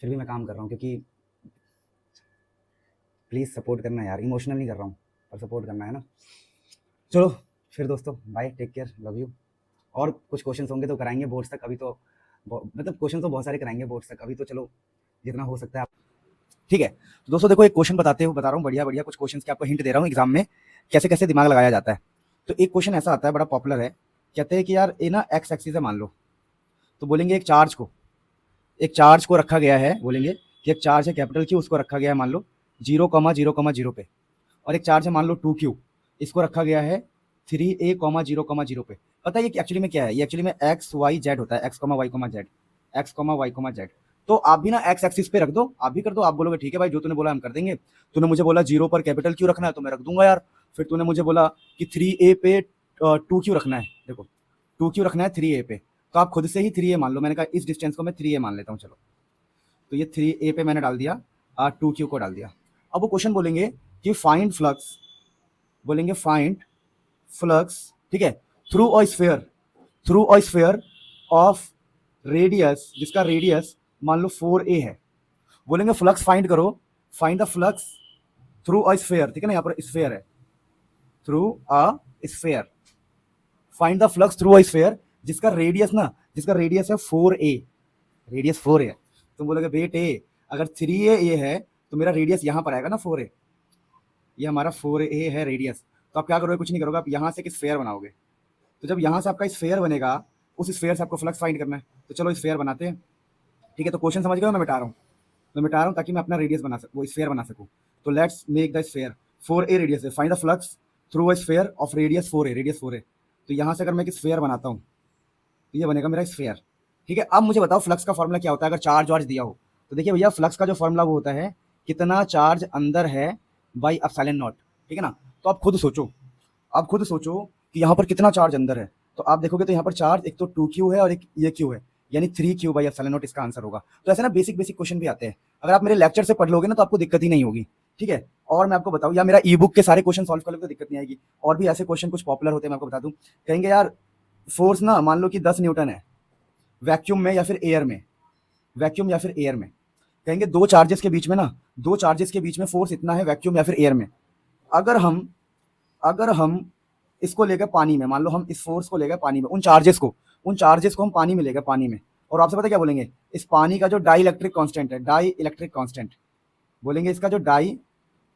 फिर भी मैं काम कर रहा हूँ। क्योंकि प्लीज़ सपोर्ट करना यार, इमोशनल नहीं कर रहा हूँ पर सपोर्ट करना है ना। चलो फिर दोस्तों, bye, take care, love you. और कुछ क्वेश्चन होंगे तो कराएंगे बोर्ड्स तक, अभी तो मतलब क्वेश्चन तो बहुत सारे कराएंगे बोर्ड्स तक, अभी तो चलो जितना हो सकता है, ठीक है। तो दोस्तों देखो, एक क्वेश्चन बता रहा हूँ बढ़िया बढ़िया कुछ क्वेश्चन के आपको हिंट दे रहा हूँ एग्जाम में कैसे कैसे दिमाग लगाया जाता है। तो एक क्वेश्चन ऐसा आता है, बड़ा पॉपुलर है, कहते हैं कि यार ये ना एक्स एक्सिस है मान लो, तो बोलेंगे एक चार्ज को रखा गया है, बोलेंगे कि एक चार्ज है कैपिटल Q, उसको रखा गया है मान लो 0,0,0 पे, और एक चार्ज है मान लो 2q, इसको रखा गया है 3a, 0,0 पे। पता है ये एक्चुअली में क्या है? ये एक्चुअली में एक्स वाई जेड होता है, X Y Z, X Y Z. तो आप भी ना एक्स एक्सिस पे रख दो, आप भी कर दो। आप बोलोगे ठीक है भाई, जो तूने बोला हम कर देंगे। तूने मुझे बोला 0 पर कैपिटल क्यू रखना है, तो मैं रख दूंगा यार। फिर तूने मुझे बोला कि 3a पे 2q रखना है, देखो 2q रखना है 3a पे, तो आप खुद से ही 3a मान लो। मैंने कहा इस डिस्टेंस को मैं 3a मान लेता हूँ, चलो। तो ये 3a पे मैंने डाल दिया, 2q को डाल दिया। अब वो क्वेश्चन बोलेंगे कि फाइंड फ्लक्स, बोलेंगे फाइंड फ्लक्स, ठीक है, through a sphere, through a sphere of radius, जिसका रेडियस मान लो 4a है। बोलेंगे फ्लक्स फाइंड करो, find the flux through a sphere, ठीक है ना, यहाँ पर स्फीयर है, through a sphere, find the flux through a sphere जिसका रेडियस ना, जिसका रेडियस है 4a, रेडियस 4a है। तुम बोलोगे वेट ए, अगर 3a ये है तो मेरा रेडियस यहाँ पर आएगा ना 4a, ये हमारा 4a है रेडियस। तो आप क्या करोगे? कुछ नहीं करोगे, आप यहाँ से एक स्फीयर बनाओगे। तो जब यहाँ से आपका स्फीयर बनेगा, उस स्फीयर से आपको फ्लक्स फाइंड करना है। तो चलो स्फीयर बनाते हैं, ठीक है। तो क्वेश्चन समझ गए? मैं मिटा रहा हूँ, मैं मिटा रहा हूँ ताकि मैं अपना रेडियस बना सकूँ, वो स्फीयर बना सकूँ। तो let's make the sphere, 4a radius है, find the flux through a sphere of radius 4a, radius 4a। तो यहाँ से अगर मैं एक स्फीयर बनाता हूँ तो ये बनेगा मेरा स्फीयर, ठीक है। अब मुझे बताओ फ्लक्स का फॉर्मूला क्या होता है अगर चार्ज वार्ज दिया हो। तो देखिए भैया, फ्लक्स का जो फॉर्मूला वो होता है कितना चार्ज अंदर है बाई एप्सिलॉन नॉट, ठीक है ना। तो आप खुद सोचो, आप खुद सोचो कि यहाँ पर कितना चार्ज अंदर है। तो आप देखोगे तो यहाँ पर चार्ज एक तो 2q है और एक ये q है, यानी 3q बाई एप्सिलॉन नॉट इसका आंसर होगा। तो ऐसे ना बेसिक बेसिक क्वेश्चन भी आते हैं, अगर आप मेरे लेक्चर से पढ़ लोगे ना तो आपको दिक्कत ही नहीं होगी, ठीक है। और मैं आपको बताऊँ, या मेरा ई बुक के सारे क्वेश्चन सॉल्व कर लोगे तो दिक्कत नहीं आएगी। और भी ऐसे क्वेश्चन कुछ पॉपुलर होते हैं, मैं आपको बता दूँ। कहेंगे यार फोर्स ना मान लो कि 10 न्यूटन है, वैक्यूम में या फिर एयर में, वैक्यूम या फिर एयर में। कहेंगे दो चार्जेस के बीच में ना, दो चार्जेस के बीच में फोर्स इतना है वैक्यूम या फिर एयर में। अगर हम इसको लेकर पानी में, मान लो हम इस फोर्स को लेकर पानी में, उन चार्जेस को हम पानी में लेकर, पानी में। और आपसे पता क्या बोलेंगे? इस पानी का जो डाई इलेक्ट्रिक कांस्टेंट है, डाई इलेक्ट्रिक कांस्टेंट, बोलेंगे इसका जो डाई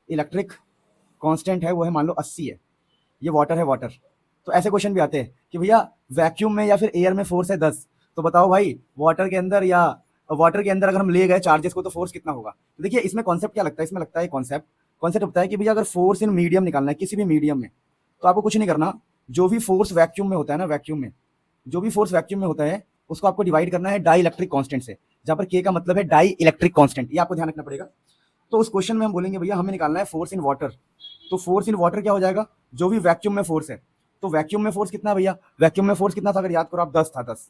इलेक्ट्रिक कांस्टेंट है वो है मान लो 80 है, ये वाटर है, वाटर। तो ऐसे क्वेश्चन भी आते हैं कि भैया वैक्यूम में या फिर एयर में फोर्स है 10, तो बताओ भाई वाटर के अंदर, या वाटर के अंदर अगर हम ले गए चार्जेस को तो फोर्स कितना होगा। तो देखिए इसमें कॉन्सेप्ट क्या लगता है, इसमें लगता है कॉन्सेप्ट कॉन्सेप्ट होता है कि भैया अगर फोर्स इन मीडियम निकालना है, किसी भी मीडियम में, तो आपको कुछ नहीं करना। जो भी फोर्स वैक्यूम में होता है ना, वैक्यूम में जो भी फोर्स वैक्यूम में होता है उसको आपको डिवाइड करना है डाई इलेक्ट्रिक कांस्टेंट से, जहां पर के का मतलब है डाई इलेक्ट्रिक कांस्टेंट, ये आपको ध्यान रखना पड़ेगा। तो उस क्वेश्चन में हम बोलेंगे भैया हमें निकालना है फोर्स इन वाटर। तो फोर्स इन वाटर क्या हो जाएगा? जो भी वैक्यूम में फोर्स है, तो वैक्यूम में फोर्स कितना है भैया? वैक्यूम में फोर्स कितना था अगर याद करो आप? 10 था, 10।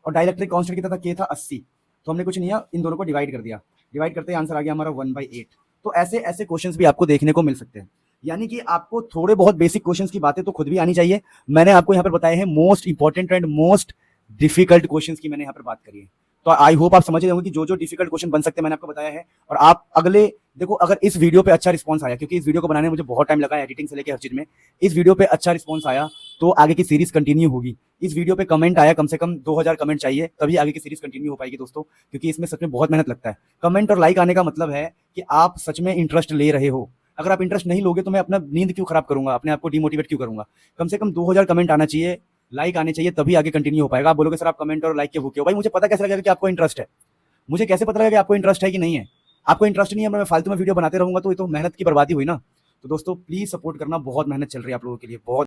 और डाइलेक्ट्रिक कांस्टेंट कितना था? के था 80। तो हमने कुछ नहीं किया, इन दोनों को डिवाइड कर दिया, डिवाइड करते ही आंसर आ गया हमारा 1/8। तो ऐसे ऐसे क्वेश्चंस भी आपको देखने को मिल सकते हैं। यानी कि आपको थोड़े बहुत बेसिक क्वेश्चंस की बातें तो खुद भी आनी चाहिए। मैंने आपको यहाँ पर बताए हैं most important and most difficult questions की मैंने यहाँ पर बात करी है। तो आई होप आप समझ रहे होंगे कि जो जो डिफिकल्ट क्वेश्चन बन सकते हैं मैंने आपको बताया है। और आप अगले, देखो अगर इस वीडियो पे अच्छा रिस्पॉन्स आया, क्योंकि इस वीडियो को बनाने में मुझे बहुत टाइम लगा, एडिटिंग से लेकर हर चीज में, इस वीडियो पे अच्छा रिस्पॉन्स आया तो आगे की सीरीज कंटिन्यू होगी। इस वीडियो पे कमेंट आया, कम से कम 2000 कमेंट चाहिए, तभी आगे की सीरीज कंटिन्यू हो पाएगी दोस्तों, क्योंकि इसमें सच में बहुत मेहनत लगता है। कमेंट और लाइक आने का मतलब है कि आप सच में इंटरेस्ट ले रहे हो। अगर आप इंटरेस्ट नहीं लोगे तो मैं अपना नींद क्यों खराब करूंगा, अपने आप को डिमोटिवेट क्यों करूंगा। कम से कम 2000 कमेंट आना चाहिए, लाइक आने चाहिए, तभी आगे कंटिन्यू हो पाएगा। आप बोलोगे सर आप कमेंट और लाइक के भूखे हो, भाई मुझे पता कैसे लगेगा कि आपको इंटरेस्ट है? मुझे कैसे पता लगेगा कि आपको इंटरेस्ट है कि नहीं है? आपको इंटरेस्ट नहीं है, मैं फालतू में वीडियो बनाते रहूंगा तो ये तो मेहनत की बर्बादी हुई ना। तो दोस्तों प्लीज सपोर्ट करना, बहुत मेहनत चल रही है आप लोगों के लिए, बहुत।